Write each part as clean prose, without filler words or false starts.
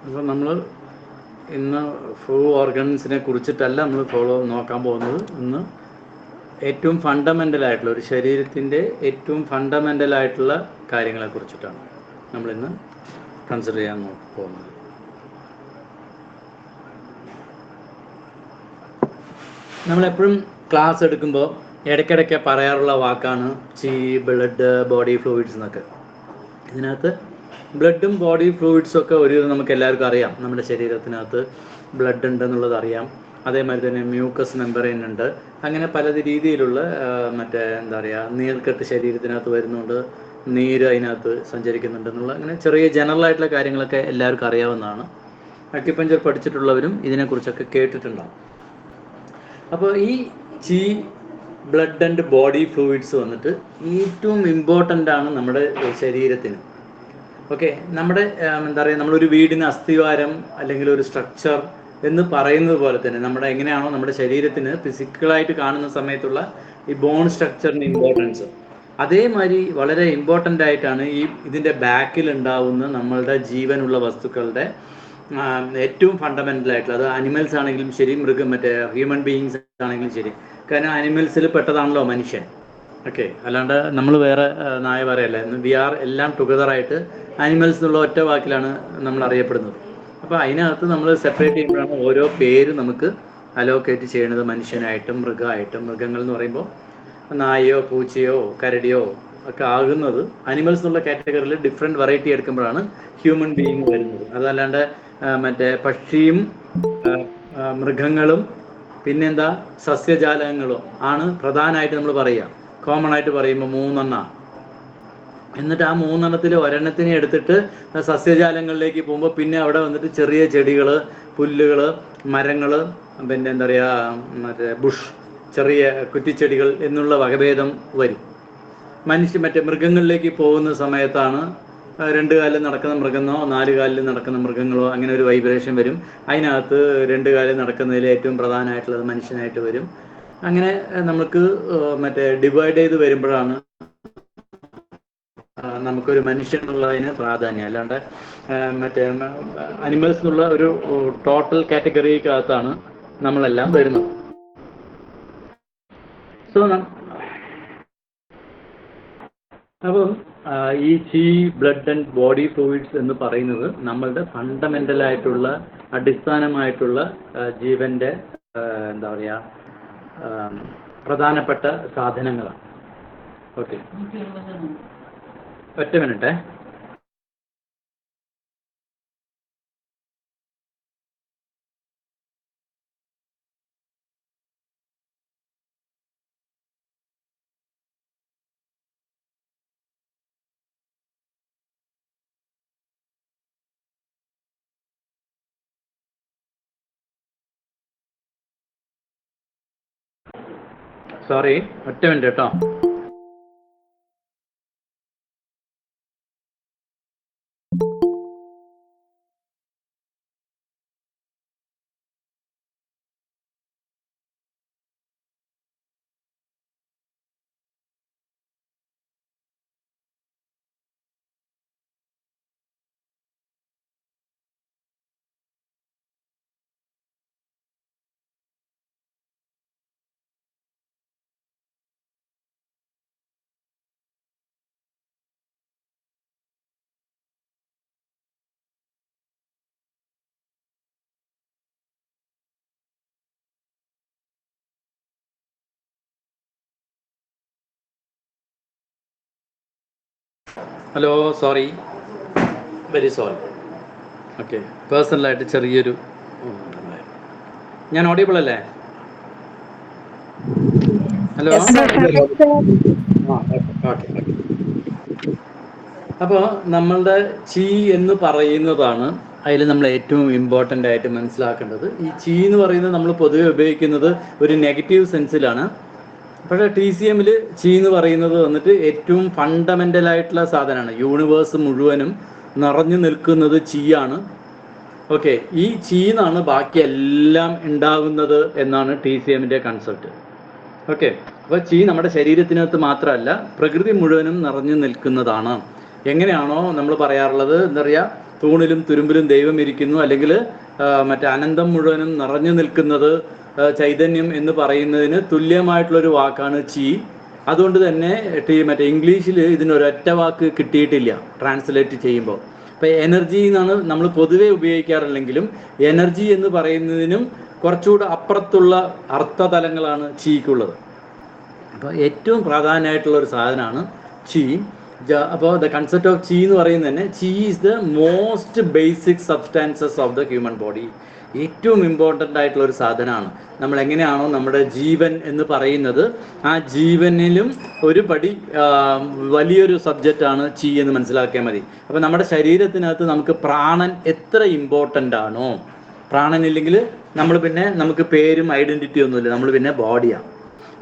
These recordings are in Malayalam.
അപ്പോൾ നമ്മൾ ഇന്ന് ഫ്ലൂ ഓർഗൻസിനെ കുറിച്ചിട്ടല്ല നമ്മൾ നോക്കാൻ പോകുന്നത്. ഇന്ന് ഏറ്റവും ഫണ്ടമെൻ്റലായിട്ടുള്ള ഒരു ശരീരത്തിൻ്റെ ഏറ്റവും ഫണ്ടമെൻ്റലായിട്ടുള്ള കാര്യങ്ങളെ കുറിച്ചിട്ടാണ് നമ്മളിന്ന് കൺസിഡർ ചെയ്യാൻ പോകുന്നത്. നമ്മളെപ്പോഴും ക്ലാസ് എടുക്കുമ്പോൾ ഇടയ്ക്കിടയ്ക്ക് പറയാറുള്ള വാക്കാണ് ബ്ലഡ്, ബോഡി ഫ്ലൂയിഡ്സ് എന്നൊക്കെ. ഇതിനകത്ത് ബ്ലഡും ബോഡി ഫ്ലൂയിഡ്സും ഒക്കെ നമുക്ക് എല്ലാവർക്കും അറിയാം. നമ്മുടെ ശരീരത്തിനകത്ത് ബ്ലഡ് ഉണ്ടെന്നുള്ളത് അറിയാം. അതേമാതിരി തന്നെ മ്യൂക്കസ് മെമ്പറൈൻ ഉണ്ട്. അങ്ങനെ പല രീതിയിലുള്ള എന്താ പറയുക, നീർക്കെട്ട് ശരീരത്തിനകത്ത് വരുന്നുണ്ട്, നീര് അതിനകത്ത് സഞ്ചരിക്കുന്നുണ്ടെന്നുള്ള അങ്ങനെ ചെറിയ ജനറലായിട്ടുള്ള കാര്യങ്ങളൊക്കെ എല്ലാവർക്കും അറിയാവുന്നതാണ്. അക്യുപഞ്ചർ പഠിച്ചിട്ടുള്ളവരും ഇതിനെക്കുറിച്ചൊക്കെ കേട്ടിട്ടുണ്ടാകും. അപ്പോൾ ഈ ബ്ലഡ് ആൻഡ് ബോഡി ഫ്ലൂയിഡ്സ് വന്നിട്ട് ഏറ്റവും ഇമ്പോർട്ടൻ്റ് ആണ് നമ്മുടെ ശരീരത്തിന്. ഓക്കെ, നമ്മുടെ എന്താ പറയുക, നമ്മളൊരു വീടിന് അസ്ഥിവാരം അല്ലെങ്കിൽ ഒരു സ്ട്രക്ചർ എന്ന് പറയുന്നത് പോലെ തന്നെ നമ്മുടെ എങ്ങനെയാണോ നമ്മുടെ ശരീരത്തിന് ഫിസിക്കലായിട്ട് കാണുന്ന സമയത്തുള്ള ഈ ബോൺ സ്ട്രക്ചറിന് ഇമ്പോർട്ടൻസ്, അതേമാതിരി വളരെ ഇമ്പോർട്ടൻ്റ് ആയിട്ടാണ് ഇതിൻ്റെ ബാക്കിൽ ഉണ്ടാവുന്ന നമ്മളുടെ ജീവനുള്ള വസ്തുക്കളുടെ ഏറ്റവും ഫണ്ടമെൻ്റൽ ആയിട്ടുള്ള, അത് അനിമൽസ് ആണെങ്കിലും ശരി, ഹ്യൂമൻ ബീയിങ്സ് ആണെങ്കിലും ശരി. കാരണം അനിമൽസിൽ പെട്ടതാണല്ലോ മനുഷ്യൻ. ഓക്കെ, അല്ലാണ്ട് നമ്മൾ വേറെ നായ പറയല്ല. വി ആർ എല്ലാം ടുഗദറായിട്ട് അനിമൽസ് എന്നുള്ള ഒറ്റ വാക്കിലാണ് നമ്മൾ അറിയപ്പെടുന്നത്. അപ്പോൾ അതിനകത്ത് നമ്മൾ സെപ്പറേറ്റ് ചെയ്യുമ്പോഴാണ് ഓരോ പേര് നമുക്ക് അലോക്കേറ്റ് ചെയ്യണത്. മനുഷ്യനായിട്ടും മൃഗമായിട്ടും. മൃഗങ്ങൾ എന്ന് പറയുമ്പോൾ നായയോ പൂച്ചയോ കരടിയോ ഒക്കെ ആകുന്നത് അനിമൽസ് എന്നുള്ള കാറ്റഗറിയിൽ ഡിഫറെൻറ്റ് വെറൈറ്റി എടുക്കുമ്പോഴാണ് ഹ്യൂമൻ ബീയിങ് വരുന്നത്. അതല്ലാണ്ട് പക്ഷിയും മൃഗങ്ങളും പിന്നെന്താ സസ്യജാലങ്ങളും ആണ് പ്രധാനമായിട്ട് നമ്മൾ പറയുക. കോമൺ ആയിട്ട് പറയുമ്പോൾ 3 എന്നിട്ട് ആ 3 ഒരെണ്ണത്തിനെ എടുത്തിട്ട് സസ്യജാലങ്ങളിലേക്ക് പോകുമ്പോൾ പിന്നെ അവിടെ വന്നിട്ട് ചെറിയ ചെടികൾ, പുല്ലുകൾ, മരങ്ങൾ, പിന്നെ എന്താ പറയുക, ബുഷ്, ചെറിയ കുറ്റിച്ചെടികൾ എന്നുള്ള വകഭേദം വരും. മൃഗങ്ങളിലേക്ക് പോകുന്ന സമയത്താണ് 2 കാലിൽ നടക്കുന്ന മൃഗമോ 4 കാലിൽ നടക്കുന്ന മൃഗങ്ങളോ അങ്ങനെ ഒരു വൈബ്രേഷൻ വരും. അതിനകത്ത് 2 കാലിൽ നടക്കുന്നതിൽ ഏറ്റവും പ്രധാനമായിട്ടുള്ളത് മനുഷ്യനായിട്ട് വരും. അങ്ങനെ നമുക്ക് ഡിവൈഡ് ചെയ്ത് വരുമ്പോഴാണ് നമുക്കൊരു മനുഷ്യൻ എന്നുള്ളതിന് പ്രാധാന്യം. അല്ലാണ്ട് അനിമൽസ് എന്നുള്ള ഒരു ടോട്ടൽ കാറ്റഗറിക്കകത്താണ് നമ്മളെല്ലാം വരുന്നത്. സോ അപ്പം ഈ ബ്ലഡ് ആൻഡ് ബോഡി ഫ്ലൂയിഡ്സ് എന്ന് പറയുന്നത് നമ്മളുടെ ഫണ്ടമെൻ്റലായിട്ടുള്ള അടിസ്ഥാനമായിട്ടുള്ള ജീവൻ്റെ എന്താ പറയുക, പ്രധാനപ്പെട്ട സാധനങ്ങളാണ്. ഓക്കെ, ഒറ്റ മിനിറ്റേ. സോറി, ഒറ്റ മിനിറ്റ് കേട്ടോ. Hello, sorry, very sorry. Okay, പേഴ്സണലായിട്ട് ചെറിയൊരു ഞാൻ ഓഡിയബിൾ അല്ലേ? Hello, okay. അപ്പോൾ നമ്മളുടെ ചീ എന്ന് പറയുന്നതാണ് അതിൽ നമ്മൾ ഏറ്റവും ഇമ്പോർട്ടൻ്റ് ആയിട്ട് മനസ്സിലാക്കേണ്ടത്. ഈ ചീ എന്ന് പറയുന്നത് നമ്മൾ പൊതുവെ ഉപയോഗിക്കുന്നത് ഒരു നെഗറ്റീവ് സെൻസിലാണ്. പക്ഷേ TCMൽ ചീ എന്ന് പറയുന്നത് വന്നിട്ട് ഏറ്റവും ഫണ്ടമെൻ്റലായിട്ടുള്ള സാധനമാണ്. യൂണിവേഴ്സ് മുഴുവനും നിറഞ്ഞു നിൽക്കുന്നത് ചീയാണ്. ഓക്കെ, ഈ ചീന്നാണ് ബാക്കി എല്ലാം ഉണ്ടാകുന്നത് എന്നാണ് TCMൻ്റെ കൺസെപ്റ്റ്. ഓക്കെ, അപ്പോൾ ചീ നമ്മുടെ ശരീരത്തിനകത്ത് മാത്രമല്ല പ്രകൃതി മുഴുവനും നിറഞ്ഞു നിൽക്കുന്നതാണ്. എങ്ങനെയാണോ നമ്മൾ പറയാറുള്ളത്, എന്താ പറയുക, തൂണിലും തുരുമ്പിലും ദൈവം ഇരിക്കുന്നു, അല്ലെങ്കിൽ മറ്റേ അനന്തം മുഴുവനും നിറഞ്ഞു നിൽക്കുന്നത് ചൈതന്യം എന്ന് പറയുന്നതിന് തുല്യമായിട്ടുള്ളൊരു വാക്കാണ് ചി. അതുകൊണ്ട് തന്നെ മറ്റേ ഇംഗ്ലീഷിൽ ഇതിനൊരൊറ്റ വാക്ക് കിട്ടിയിട്ടില്ല ട്രാൻസ്ലേറ്റ് ചെയ്യുമ്പോൾ. അപ്പം എനർജി എന്നാണ് നമ്മൾ പൊതുവെ ഉപയോഗിക്കാറില്ലെങ്കിലും എനർജി എന്ന് പറയുന്നതിനും കുറച്ചുകൂടെ അപ്പുറത്തുള്ള അർത്ഥതലങ്ങളാണ് ചീക്കുള്ളത്. അപ്പോൾ ഏറ്റവും പ്രാധാന്യമായിട്ടുള്ള ഒരു സാധനമാണ് ചി. അപ്പോൾ ദ കൺസെപ്റ്റ് ഓഫ് ചി എന്ന് പറയുന്നത് തന്നെ, ചി is the most basic substances of the human body. ഏറ്റവും ഇമ്പോർട്ടൻ്റ് ആയിട്ടുള്ള ഒരു സാധനമാണ്. നമ്മൾ എങ്ങനെയാണോ നമ്മുടെ ജീവൻ എന്ന് പറയുന്നത്, ആ ജീവനിലും ഒരു പടി വലിയൊരു സബ്ജക്റ്റാണ് ചി എന്ന് മനസ്സിലാക്കിയാൽ മതി. അപ്പോൾ നമ്മുടെ ശരീരത്തിനകത്ത് നമുക്ക് പ്രാണൻ എത്ര ഇമ്പോർട്ടൻ്റ് ആണോ, പ്രാണനില്ലെങ്കിൽ നമ്മൾ പിന്നെ നമുക്ക് പേരും ഐഡൻറ്റിറ്റി ഒന്നുമില്ല, നമ്മൾ പിന്നെ ബോഡിയാണ്.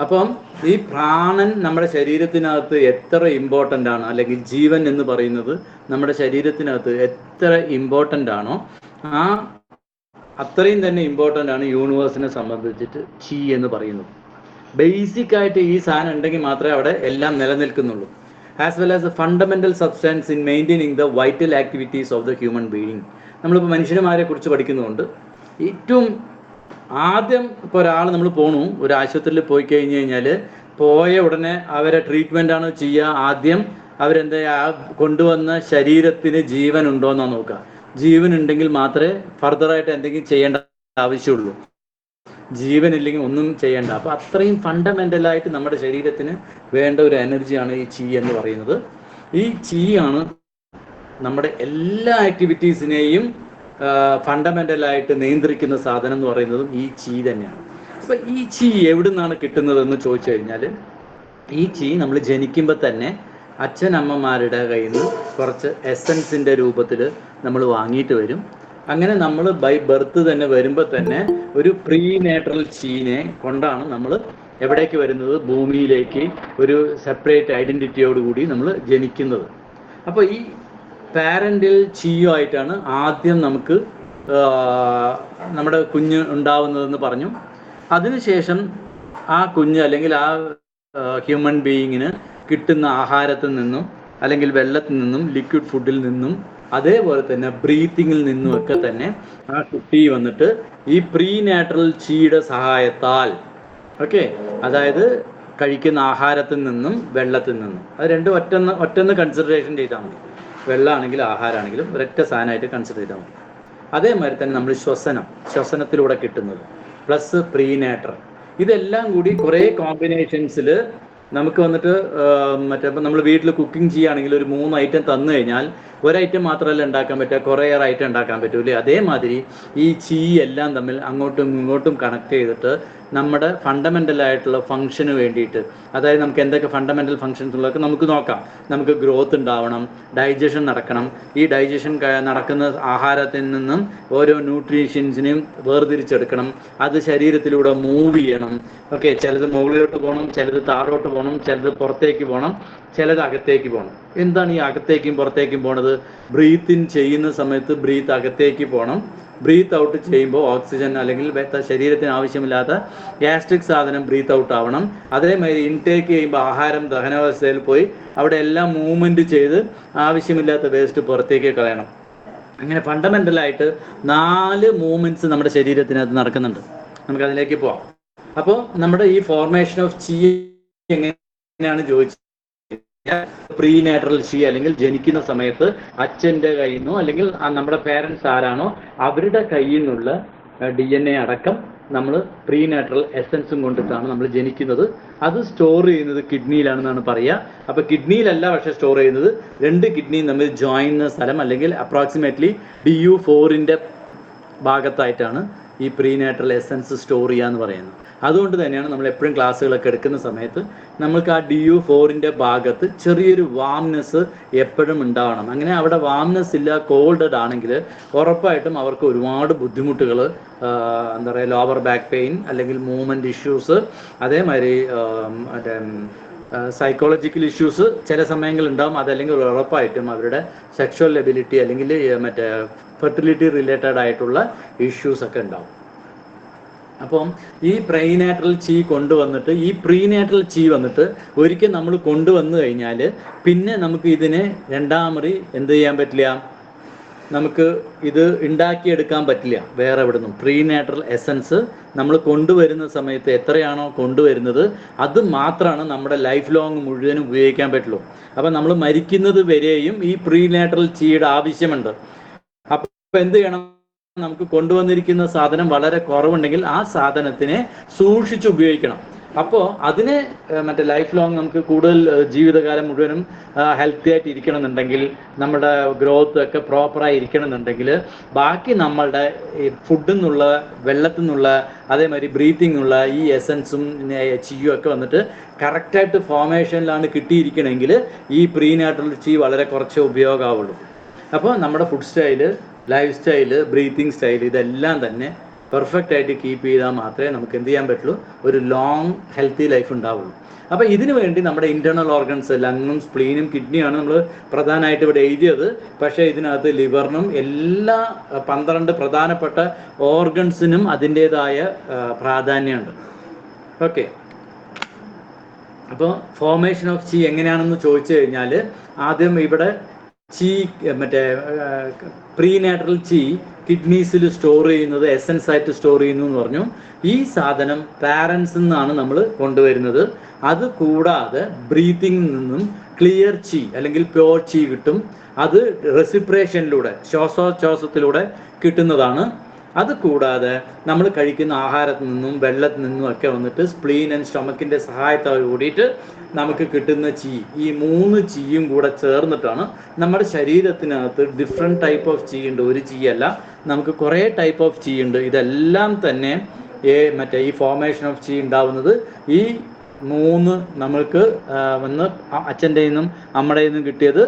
അപ്പം ഈ പ്രാണൻ നമ്മുടെ ശരീരത്തിനകത്ത് എത്ര ഇമ്പോർട്ടൻ്റ് ആണ്, അല്ലെങ്കിൽ ജീവൻ എന്ന് പറയുന്നത് നമ്മുടെ ശരീരത്തിനകത്ത് എത്ര ഇമ്പോർട്ടൻ്റ് ആണോ അത്രയും തന്നെ ഇമ്പോർട്ടൻ്റ് ആണ് യൂണിവേഴ്സിനെ സംബന്ധിച്ചിട്ട് ചി എന്ന് പറയുന്നത്. ബേസിക് ആയിട്ട് ഈ സാധനം ഉണ്ടെങ്കിൽ മാത്രമേ അവിടെ എല്ലാം നിലനിൽക്കുന്നുള്ളൂ. As well as a fundamental substance in maintaining the vital activities of the human being. നമ്മളിപ്പോൾ മനുഷ്യന്മാരെ കുറിച്ച് പഠിക്കുന്നതുകൊണ്ട് ഏറ്റവും ആദ്യം ഇപ്പോൾ ഒരാൾ നമ്മൾ പോണു, ഒരു ആശുപത്രിയിൽ പോയി കഴിഞ്ഞ് കഴിഞ്ഞാൽ പോയ ഉടനെ അവരെ ട്രീറ്റ്മെൻറ്റാണ് ചെയ്യുക. ആദ്യം അവരെന്താ കൊണ്ടുവന്ന ശരീരത്തിന് ജീവൻ ഉണ്ടോ എന്നാണ് നോക്കുക. ജീവൻ ഉണ്ടെങ്കിൽ മാത്രമേ ഫർദറായിട്ട് എന്തെങ്കിലും ചെയ്യേണ്ട ആവശ്യമുള്ളൂ. ജീവൻ ഇല്ലെങ്കിൽ ഒന്നും ചെയ്യേണ്ട. അപ്പോൾ അത്രയും ഫണ്ടമെൻ്റലായിട്ട് നമ്മുടെ ശരീരത്തിന് വേണ്ട ഒരു എനർജിയാണ് ഈ ചി എന്ന് പറയുന്നത്. ഈ ചി ആണ് നമ്മുടെ എല്ലാ ആക്ടിവിറ്റീസിനെയും ഫണ്ടമെൻ്റലായിട്ട് നിയന്ത്രിക്കുന്ന സാധനം എന്ന് പറയുന്നതും ഈ ചി തന്നെയാണ്. അപ്പോൾ ഈ ചി എവിടെ നിന്നാണ് കിട്ടുന്നതെന്ന് ചോദിച്ചു കഴിഞ്ഞാൽ, ഈ ചി നമ്മൾ ജനിക്കുമ്പോൾ തന്നെ അച്ഛനമ്മമാരുടെ കയ്യിൽ നിന്ന് കുറച്ച് എസൻസിൻ്റെ രൂപത്തിൽ നമ്മൾ വാങ്ങിയിട്ട് വരും. അങ്ങനെ നമ്മൾ ബൈ ബർത്ത് തന്നെ വരുമ്പോൾ തന്നെ ഒരു പ്രീ നേട്രൽ ചീനെ കൊണ്ടാണ് നമ്മൾ എവിടേക്ക് വരുന്നത്, ഭൂമിയിലേക്ക് ഒരു സെപ്പറേറ്റ് ഐഡൻറ്റിറ്റിയോടുകൂടി നമ്മൾ ജനിക്കുന്നത്. അപ്പോൾ ഈ പാരൻ്റൽ ചീയോ ആയിട്ടാണ് ആദ്യം നമുക്ക് നമ്മുടെ കുഞ്ഞ് ഉണ്ടാവുന്നതെന്ന് പറഞ്ഞു. അതിനുശേഷം ആ കുഞ്ഞ് അല്ലെങ്കിൽ ആ ഹ്യൂമൻ ബീയിങ്ങിന് കിട്ടുന്ന ആഹാരത്തിൽ നിന്നും അല്ലെങ്കിൽ വെള്ളത്തിൽ നിന്നും ലിക്വിഡ് ഫുഡിൽ നിന്നും അതേപോലെ തന്നെ ബ്രീത്തിങ്ങിൽ നിന്നുമൊക്കെ തന്നെ ആ കുട്ടി വന്നിട്ട് ഈ പ്രീ നാച്ചുറൽ ചീയുടെ സഹായത്താൽ, ഓക്കെ, അതായത് കഴിക്കുന്ന ആഹാരത്തിൽ നിന്നും വെള്ളത്തിൽ നിന്നും, അത് രണ്ടും ഒറ്റൊന്ന് കൺസിഡറേഷൻ ചെയ്താൽ മതി. വെള്ളമാണെങ്കിലും ആഹാരമാണെങ്കിലും ഒരൊറ്റ സാധനമായിട്ട് കൺസിഡർ ചെയ്താൽ മതി. അതേമാതിരി തന്നെ നമ്മൾ ശ്വസനത്തിലൂടെ കിട്ടുന്നത് പ്ലസ് പ്രീ നാച്ചുറൽ, ഇതെല്ലാം കൂടി കുറേ കോമ്പിനേഷൻസിൽ നമുക്ക് വന്നിട്ട് ഇപ്പം നമ്മൾ വീട്ടിൽ കുക്കിംഗ് ചെയ്യുകയാണെങ്കിൽ ഒരു 3 ഐറ്റം തന്നു കഴിഞ്ഞാൽ ഒരു ഐറ്റം മാത്രമല്ല ഉണ്ടാക്കാൻ പറ്റുക, കുറേയേറെ ഐറ്റം ഉണ്ടാക്കാൻ പറ്റൂലേ. അതേമാതിരി ഈ ചീ എല്ലാം തമ്മിൽ അങ്ങോട്ടും ഇങ്ങോട്ടും കണക്ട് ചെയ്തിട്ട് നമ്മുടെ ഫണ്ടമെൻ്റൽ ആയിട്ടുള്ള ഫംഗ്ഷന് വേണ്ടിയിട്ട്, അതായത് നമുക്ക് എന്തൊക്കെ ഫണ്ടമെൻ്റൽ ഫംഗ്ഷൻസ് ഉള്ളതൊക്കെ നമുക്ക് നോക്കാം. നമുക്ക് ഗ്രോത്ത് ഉണ്ടാവണം, ഡൈജഷൻ നടക്കണം. ഈ ഡൈജഷൻ നടക്കുന്ന ആഹാരത്തിൽ നിന്നും ഓരോ ന്യൂട്രീഷ്യൻസിനെയും വേർതിരിച്ചെടുക്കണം. അത് ശരീരത്തിലൂടെ മൂവ് ചെയ്യണം. ഓക്കെ, ചിലത് മുകളിലോട്ട് പോകണം, ചിലത് താഴോട്ട് പോകണം, ചിലത് പുറത്തേക്ക് പോകണം, ചിലത് അകത്തേക്ക് പോകണം. എന്താണ് ഈ അകത്തേക്കും പുറത്തേക്കും പോണത്? ബ്രീത്ത് ഇൻ ചെയ്യുന്ന സമയത്ത് ബ്രീത്ത് അകത്തേക്ക് പോകണം, ബ്രീത്ത് ഔട്ട് ചെയ്യുമ്പോൾ ഓക്സിജൻ അല്ലെങ്കിൽ ശരീരത്തിന് ആവശ്യമില്ലാത്ത ഗ്യാസ്ട്രിക് സാധനം ബ്രീത്ത് ഔട്ട് ആവണം. അതേമാതിരി ഇൻടേക്ക് ചെയ്യുമ്പോൾ ആഹാരം ദഹനാവസ്ഥയിൽ പോയി അവിടെ എല്ലാം മൂവ്മെൻറ്റ് ചെയ്ത് ആവശ്യമില്ലാത്ത വേസ്റ്റ് പുറത്തേക്ക് കളയണം. അങ്ങനെ ഫണ്ടമെൻ്റലായിട്ട് 4 മൂവ്മെൻറ്റ്സ് നമ്മുടെ ശരീരത്തിനകത്ത് നടക്കുന്നുണ്ട്. നമുക്കതിലേക്ക് പോവാം. അപ്പോൾ നമ്മുടെ ഈ ഫോർമേഷൻ ഓഫ് ചീ എങ്ങനെയാണ് ചോദിച്ചത്? പ്രീ നാച്ചുറൽ ചീ അല്ലെങ്കിൽ ജനിക്കുന്ന സമയത്ത് അച്ഛൻ്റെ കയ്യിൽ നിന്നോ അല്ലെങ്കിൽ നമ്മുടെ പേരൻസ് ആരാണോ അവരുടെ കയ്യിൽ നിന്നുള്ള DNA അടക്കം നമ്മൾ പ്രീ നാച്ചുറൽ എസൻസും കൊണ്ടിട്ടാണ് നമ്മൾ ജനിക്കുന്നത്. അത് സ്റ്റോർ ചെയ്യുന്നത് കിഡ്നിയിലാണെന്നാണ് പറയുക. അപ്പോൾ കിഡ്നിയിലല്ല പക്ഷേ സ്റ്റോർ ചെയ്യുന്നത്, 2 കിഡ്നിയും തമ്മിൽ ജോയിൻ ചെയ്യുന്ന സ്ഥലം അല്ലെങ്കിൽ അപ്രോക്സിമേറ്റ്ലി DU4 ഭാഗത്തായിട്ടാണ് ഈ പ്രീ നാച്ചുറൽ എസൻസ് സ്റ്റോർ ചെയ്യുക എന്ന് പറയുന്നത്. അതുകൊണ്ട് തന്നെയാണ് നമ്മൾ എപ്പോഴും ക്ലാസ്സുകളൊക്കെ എടുക്കുന്ന സമയത്ത് നമ്മൾക്ക് ആ DU4 ഭാഗത്ത് ചെറിയൊരു വാംനെസ് എപ്പോഴും ഉണ്ടാവണം. അങ്ങനെ അവിടെ വാംനെസ് ഇല്ല, കോൾഡഡ് ആണെങ്കിൽ ഉറപ്പായിട്ടും അവർക്ക് ഒരുപാട് ബുദ്ധിമുട്ടുകൾ, എന്താ പറയുക, ലോവർ ബാക്ക് പെയിൻ അല്ലെങ്കിൽ മൂവ്മെൻറ്റ് ഇഷ്യൂസ്, അതേമാതിരി മറ്റേ സൈക്കോളജിക്കൽ ഇഷ്യൂസ് ചില സമയങ്ങളിൽ ഉണ്ടാകും. അതല്ലെങ്കിൽ ഉറപ്പായിട്ടും അവരുടെ സെക്ഷുവൽ എബിലിറ്റി അല്ലെങ്കിൽ മറ്റേ ഫെർട്ടിലിറ്റി റിലേറ്റഡ് ആയിട്ടുള്ള ഇഷ്യൂസ് ഒക്കെ ഉണ്ടാവും. അപ്പം ഈ പ്രീനാറ്റൽ ചീ കൊണ്ടുവന്നിട്ട് ഈ പ്രീനാറ്റൽ ചീ വന്നിട്ട് ഒരിക്കൽ നമ്മൾ കൊണ്ടുവന്നു കഴിഞ്ഞാൽ പിന്നെ നമുക്ക് ഇതിനെ രണ്ടാമറി എന്ത് ചെയ്യാൻ പറ്റില്ല, നമുക്ക് ഇത് ഉണ്ടാക്കിയെടുക്കാൻ പറ്റില്ല വേറെ എവിടെ നിന്നും. പ്രീനാറ്ററൽ എസൻസ് നമ്മൾ കൊണ്ടുവരുന്ന സമയത്ത് എത്രയാണോ കൊണ്ടുവരുന്നത് അത് മാത്രമാണ് നമ്മുടെ ലൈഫ് ലോങ് മുഴുവനും ഉപയോഗിക്കാൻ പറ്റുള്ളൂ. അപ്പം നമ്മൾ മരിക്കുന്നത് വരെയും ഈ പ്രീനാറ്ററൽ ചീയുടെ ആവശ്യമുണ്ട്. അപ്പം എന്ത് ചെയ്യണം, നമുക്ക് കൊണ്ടുവന്നിരിക്കുന്ന സാധനം വളരെ കുറവുണ്ടെങ്കിൽ ആ സാധനത്തിനെ സൂക്ഷിച്ച് ഉപയോഗിക്കണം. അപ്പോൾ അതിന് മറ്റേ ലൈഫ് ലോങ് നമുക്ക് കൂടുതൽ ജീവിതകാലം മുഴുവനും ഹെൽത്തി ആയിട്ട് ഇരിക്കണമെന്നുണ്ടെങ്കിൽ, നമ്മുടെ ഗ്രോത്ത് ഒക്കെ പ്രോപ്പറായി ഇരിക്കണമെന്നുണ്ടെങ്കിൽ ബാക്കി നമ്മളുടെ ഈ ഫുഡിൽ നിന്നുള്ള, വെള്ളത്തിൽ നിന്നുള്ള, അതേമാതിരി ബ്രീത്തിങ്ങുള്ള ഈ എസൻസും ചീയും ഒക്കെ വന്നിട്ട് കറക്റ്റായിട്ട് ഫോർമേഷനിലാണ് കിട്ടിയിരിക്കണമെങ്കിൽ ഈ പ്രീനാറ്ററൽ ചീ വളരെ കുറച്ച് ഉപയോഗമാവുള്ളൂ. അപ്പോൾ നമ്മുടെ food style, life style, breathing style ഇതെല്ലാം തന്നെ പെർഫെക്റ്റ് ആയിട്ട് കീപ്പ് ചെയ്താൽ മാത്രമേ നമുക്ക് എന്ത് ചെയ്യാൻ പറ്റുള്ളൂ, ഒരു ലോങ് ഹെൽത്തി ലൈഫ് ഉണ്ടാവുള്ളൂ. അപ്പോൾ ഇതിനു വേണ്ടി നമ്മുടെ ഇൻറ്റേർണൽ ഓർഗൻസ്, ലങ്ങും സ്പ്ലീനും കിഡ്നിയാണ് നമ്മൾ പ്രധാനമായിട്ട് ഇവിടെ എഴുതിയത്. പക്ഷേ ഇതിനകത്ത് ലിവറിനും എല്ലാ 12 പ്രധാനപ്പെട്ട ഓർഗൻസിനും അതിൻ്റേതായ പ്രാധാന്യമുണ്ട്. ഓക്കെ. അപ്പോൾ ഫോർമേഷൻ ഓഫ് ചീ എങ്ങനെയാണെന്ന് ചോദിച്ചു കഴിഞ്ഞാൽ, ആദ്യം ഇവിടെ ചീ മറ്റേ പ്രീനാറ്ററൽ ചീ കിഡ്നീസിൽ സ്റ്റോർ ചെയ്യുന്നത്, എസൻസ് ആയിട്ട് സ്റ്റോർ ചെയ്യുന്നു എന്ന് പറഞ്ഞു. ഈ സാധനം പാരൻസിൽ നിന്നാണ് നമ്മൾ കൊണ്ടുവരുന്നത്. അത് കൂടാതെ ബ്രീത്തിങ്ങിൽ നിന്നും ക്ലിയർ ചീ അല്ലെങ്കിൽ പ്യോർ ചീ കിട്ടും. അത് റെസിപ്രേഷനിലൂടെ, ശ്വാസോച്ഛ്വാസത്തിലൂടെ കിട്ടുന്നതാണ്. അത് കൂടാതെ നമ്മൾ കഴിക്കുന്ന ആഹാരത്തിൽ നിന്നും വെള്ളത്തിൽ നിന്നും ഒക്കെ വന്നിട്ട് സ്പ്ലീൻ ആൻഡ് സ്റ്റൊമക്കിൻ്റെ സഹായത്തോട് കൂടിയിട്ട് നമുക്ക് കിട്ടുന്ന ചീ, ഈ 3 ചീയും കൂടെ ചേർന്നിട്ടാണ് നമ്മുടെ ശരീരത്തിനകത്ത് ഡിഫറെൻറ്റ് ടൈപ്പ് ഓഫ് ചീ ഉണ്ട്. ഒരു ചീ അല്ല, നമുക്ക് കുറേ ടൈപ്പ് ഓഫ് ചീ ഉണ്ട്. ഇതെല്ലാം തന്നെ മറ്റേ ഈ ഫോർമേഷൻ ഓഫ് ചീ ഉണ്ടാവുന്നത് ഈ 3 നമ്മൾക്ക് വന്ന് അച്ഛൻ്റെ നിന്നും അമ്മയുടെ നിന്നും കിട്ടിയത്,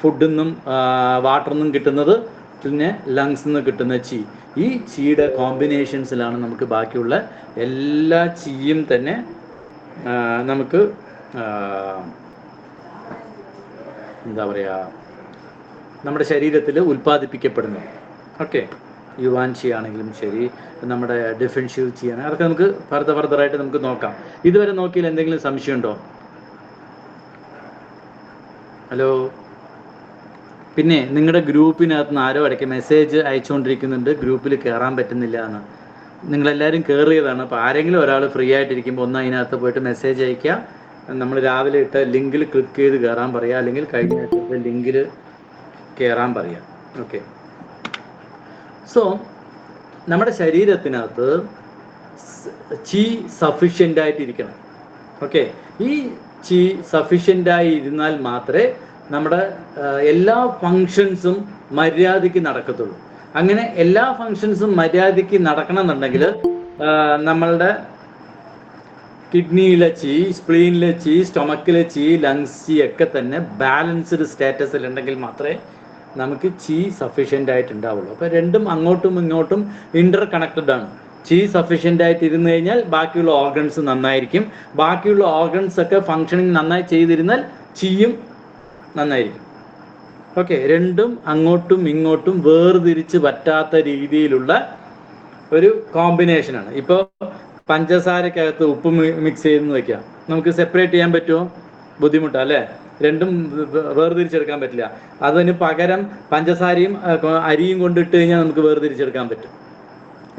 ഫുഡിൽ നിന്നും വാട്ടറിൽ നിന്നും കിട്ടുന്നത്, പിന്നെ ലങ്സിൽ നിന്ന് കിട്ടുന്ന ചീ. ഈ ചീയുടെ കോമ്പിനേഷൻസിലാണ് നമുക്ക് ബാക്കിയുള്ള എല്ലാ ചീയും തന്നെ നമുക്ക് എന്താ പറയുക, നമ്മുടെ ശരീരത്തിൽ ഉൽപ്പാദിപ്പിക്കപ്പെടുന്നു. ഓക്കെ. യുവാൻ ചീ ആണെങ്കിലും ശരി, നമ്മുടെ ഡിഫൻഷ്യൽ ചീ ആണെങ്കിൽ അതൊക്കെ നമുക്ക് ഫർദറായിട്ട് നമുക്ക് നോക്കാം. ഇതുവരെ നോക്കിയാൽ എന്തെങ്കിലും സംശയമുണ്ടോ? ഹലോ. പിന്നെ നിങ്ങളുടെ ഗ്രൂപ്പിനകത്ത് നിന്ന് ആരോ ഇടയ്ക്ക് മെസ്സേജ് അയച്ചുകൊണ്ടിരിക്കുന്നുണ്ട്, ഗ്രൂപ്പിൽ കയറാൻ പറ്റുന്നില്ല എന്ന്. നിങ്ങളെല്ലാവരും കയറിയതാണ്. അപ്പോൾ ആരെങ്കിലും ഒരാൾ ഫ്രീ ആയിട്ടിരിക്കുമ്പോൾ ഒന്ന് അതിനകത്ത് പോയിട്ട് മെസ്സേജ് അയയ്ക്കുക. നമ്മൾ രാവിലെ ഇട്ട ലിങ്കിൽ ക്ലിക്ക് ചെയ്ത് കയറാൻ പറയുക, അല്ലെങ്കിൽ കഴിഞ്ഞ ആഴ്ചത്തെ ലിങ്കിൽ കയറാൻ പറയുക. ഓക്കെ. സോ നമ്മുടെ ശരീരത്തിനകത്ത് ചീ സഫിഷ്യൻ്റ് ആയിട്ടിരിക്കണം. ഓക്കെ. ഈ ചീ സഫിഷ്യൻ്റായി ഇരുന്നാൽ മാത്രമേ നമ്മുടെ എല്ലാ ഫങ്ഷൻസും മര്യാദയ്ക്ക് നടക്കത്തുള്ളൂ. അങ്ങനെ എല്ലാ ഫങ്ഷൻസും മര്യാദയ്ക്ക് നടക്കണമെന്നുണ്ടെങ്കിൽ നമ്മളുടെ കിഡ്നിയിലെ ചീ, സ്പ്ലീനിലെ ചീ, സ്റ്റൊമക്കിലെ ചീ, ലങ്സ് ചീ ഒക്കെ തന്നെ ബാലൻസ്ഡ് സ്റ്റാറ്റസിൽ ഉണ്ടെങ്കിൽ മാത്രമേ നമുക്ക് ചീ സഫിഷ്യൻ്റ് ആയിട്ട് ഉണ്ടാവുള്ളൂ. അപ്പോൾ രണ്ടും അങ്ങോട്ടും ഇങ്ങോട്ടും ഇൻ്റർ കണക്റ്റഡ് ആണ്. ചീ സഫിഷ്യൻ്റ് ആയിട്ട് ഇരുന്ന് കഴിഞ്ഞാൽ ബാക്കിയുള്ള ഓർഗൻസ് നന്നായിരിക്കും. ബാക്കിയുള്ള ഓർഗൻസ് ഒക്കെ ഫങ്ഷനിങ് നന്നായി ചെയ്തിരുന്നാൽ ചീയും നന്നായിരിക്കും. ഓക്കെ. രണ്ടും അങ്ങോട്ടും ഇങ്ങോട്ടും വേർതിരിച്ച് പറ്റാത്ത രീതിയിലുള്ള ഒരു കോമ്പിനേഷനാണ്. ഇപ്പോൾ പഞ്ചസാരക്കകത്ത് ഉപ്പ് മിക്സ് ചെയ്തെന്ന് വെക്കാം, നമുക്ക് സെപ്പറേറ്റ് ചെയ്യാൻ പറ്റുമോ? ബുദ്ധിമുട്ടാണ് അല്ലേ? രണ്ടും വേർതിരിച്ചെടുക്കാൻ പറ്റില്ല. അതിന് പകരം പഞ്ചസാരയും അരിയും കൊണ്ടിട്ട് കഴിഞ്ഞാൽ നമുക്ക് വേർതിരിച്ചെടുക്കാൻ പറ്റും,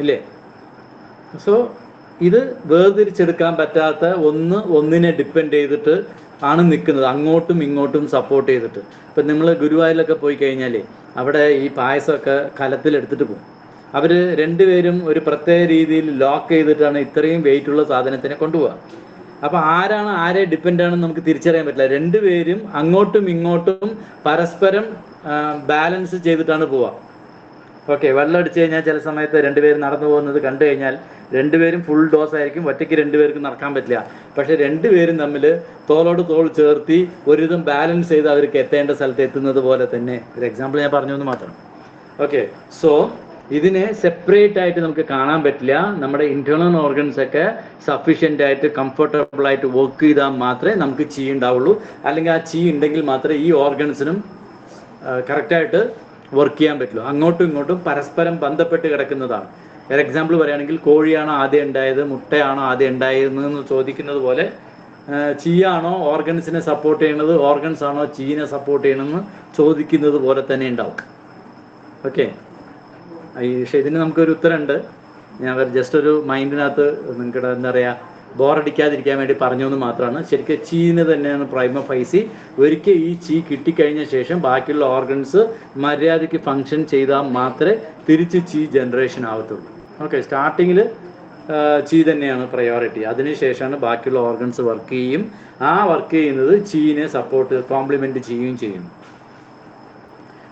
ഇല്ലേ? സോ ഇത് വേർതിരിച്ചെടുക്കാൻ പറ്റാത്ത ഒന്നിനെ ഡിപ്പെൻഡ് ചെയ്തിട്ട് ആണ് നിൽക്കുന്നത്, അങ്ങോട്ടും ഇങ്ങോട്ടും സപ്പോർട്ട് ചെയ്തിട്ട്. ഇപ്പം നമ്മൾ ഗുരുവായൂരിലൊക്കെ പോയി കഴിഞ്ഞാൽ അവിടെ ഈ പായസമൊക്കെ കലത്തിലെടുത്തിട്ട് പോകും. അവർ രണ്ടുപേരും ഒരു പ്രത്യേക രീതിയിൽ ലോക്ക് ചെയ്തിട്ടാണ് ഇത്രയും വെയിറ്റുള്ള സാധനത്തിനെ കൊണ്ടുപോകുക. അപ്പോൾ ആരാണ് ആരെ ഡിപ്പെൻഡ് ആണെന്ന് നമുക്ക് തിരിച്ചറിയാൻ പറ്റില്ല. രണ്ടുപേരും അങ്ങോട്ടും ഇങ്ങോട്ടും പരസ്പരം ബാലൻസ് ചെയ്തിട്ടാണ് പോവുക. ഓക്കെ. വെള്ളം അടിച്ചു കഴിഞ്ഞാൽ ചില സമയത്ത് രണ്ടുപേരും നടന്നു പോകുന്നത് കണ്ടു കഴിഞ്ഞാൽ രണ്ടുപേരും ഫുൾ ഡോസ് ആയിരിക്കും, ഒറ്റയ്ക്ക് രണ്ടുപേർക്കും നടക്കാൻ പറ്റില്ല. പക്ഷെ രണ്ടുപേരും തമ്മിൽ തോളോട് തോൾ ചേർത്തി ഒരുവിധം ബാലൻസ് ചെയ്ത് അവർക്ക് എത്തേണ്ട സ്ഥലത്ത് എത്തുന്നത് പോലെ തന്നെ. ഒരു എക്സാമ്പിൾ ഞാൻ പറഞ്ഞു എന്ന് മാത്രം. ഓക്കെ. സോ ഇതിനെ സെപ്പറേറ്റ് ആയിട്ട് നമുക്ക് കാണാൻ പറ്റില്ല. നമ്മുടെ ഇന്റേണൽ ഓർഗൻസ് ഒക്കെ സഫീഷ്യൻ്റ് ആയിട്ട് കംഫർട്ടബിൾ ആയിട്ട് വർക്ക് ചെയ്താൽ മാത്രമേ നമുക്ക് ചീ ഉണ്ടാവുള്ളൂ. അല്ലെങ്കിൽ ആ ചീ ഉണ്ടെങ്കിൽ മാത്രമേ ഈ ഓർഗൻസിനും കറക്റ്റായിട്ട് വർക്ക് ചെയ്യാൻ പറ്റുള്ളൂ. അങ്ങോട്ടും ഇങ്ങോട്ടും പരസ്പരം ബന്ധപ്പെട്ട് കിടക്കുന്നതാണ്. ഒരു എക്സാമ്പിൾ പറയുകയാണെങ്കിൽ, കോഴിയാണോ ആദ്യം ഉണ്ടായത്, മുട്ടയാണോ ആദ്യം ഉണ്ടായതെന്ന് ചോദിക്കുന്നത് പോലെ ചീയാണോ ഓർഗൻസിനെ സപ്പോർട്ട് ചെയ്യണത്, ഓർഗൻസ് ആണോ ചീനെ സപ്പോർട്ട് ചെയ്യണമെന്ന് ചോദിക്കുന്നത് പോലെ തന്നെ ഉണ്ടാവും. ഓക്കെ. പക്ഷേ ഇതിന് നമുക്കൊരു ഉത്തരമുണ്ട്. ഞാൻ ജസ്റ്റ് ഒരു മൈൻഡിനകത്ത് നിങ്ങളുടെ എന്താ പറയുക ബോറടിക്കാതിരിക്കാൻ വേണ്ടി പറഞ്ഞു എന്ന് മാത്രമാണ്. ശരിക്കും ചീന് തന്നെയാണ് പ്രൈമ ഫൈസി. ഒരിക്കൽ ഈ ചീ കിട്ടിക്കഴിഞ്ഞ ശേഷം ബാക്കിയുള്ള ഓർഗൻസ് മര്യാദയ്ക്ക് ഫങ്ഷൻ ചെയ്താൽ മാത്രമേ തിരിച്ച് ചീ ജനറേഷൻ ആവത്തുള്ളൂ. ഓക്കെ. സ്റ്റാർട്ടിങ്ങിൽ ചീ തന്നെയാണ് പ്രയോറിറ്റി. അതിനുശേഷമാണ് ബാക്കിയുള്ള ഓർഗൻസ് വർക്ക് ചെയ്യും. ആ വർക്ക് ചെയ്യുന്നത് ചീനെ സപ്പോർട്ട് കോംപ്ലിമെൻറ്റ് ചെയ്യുകയും ചെയ്യും.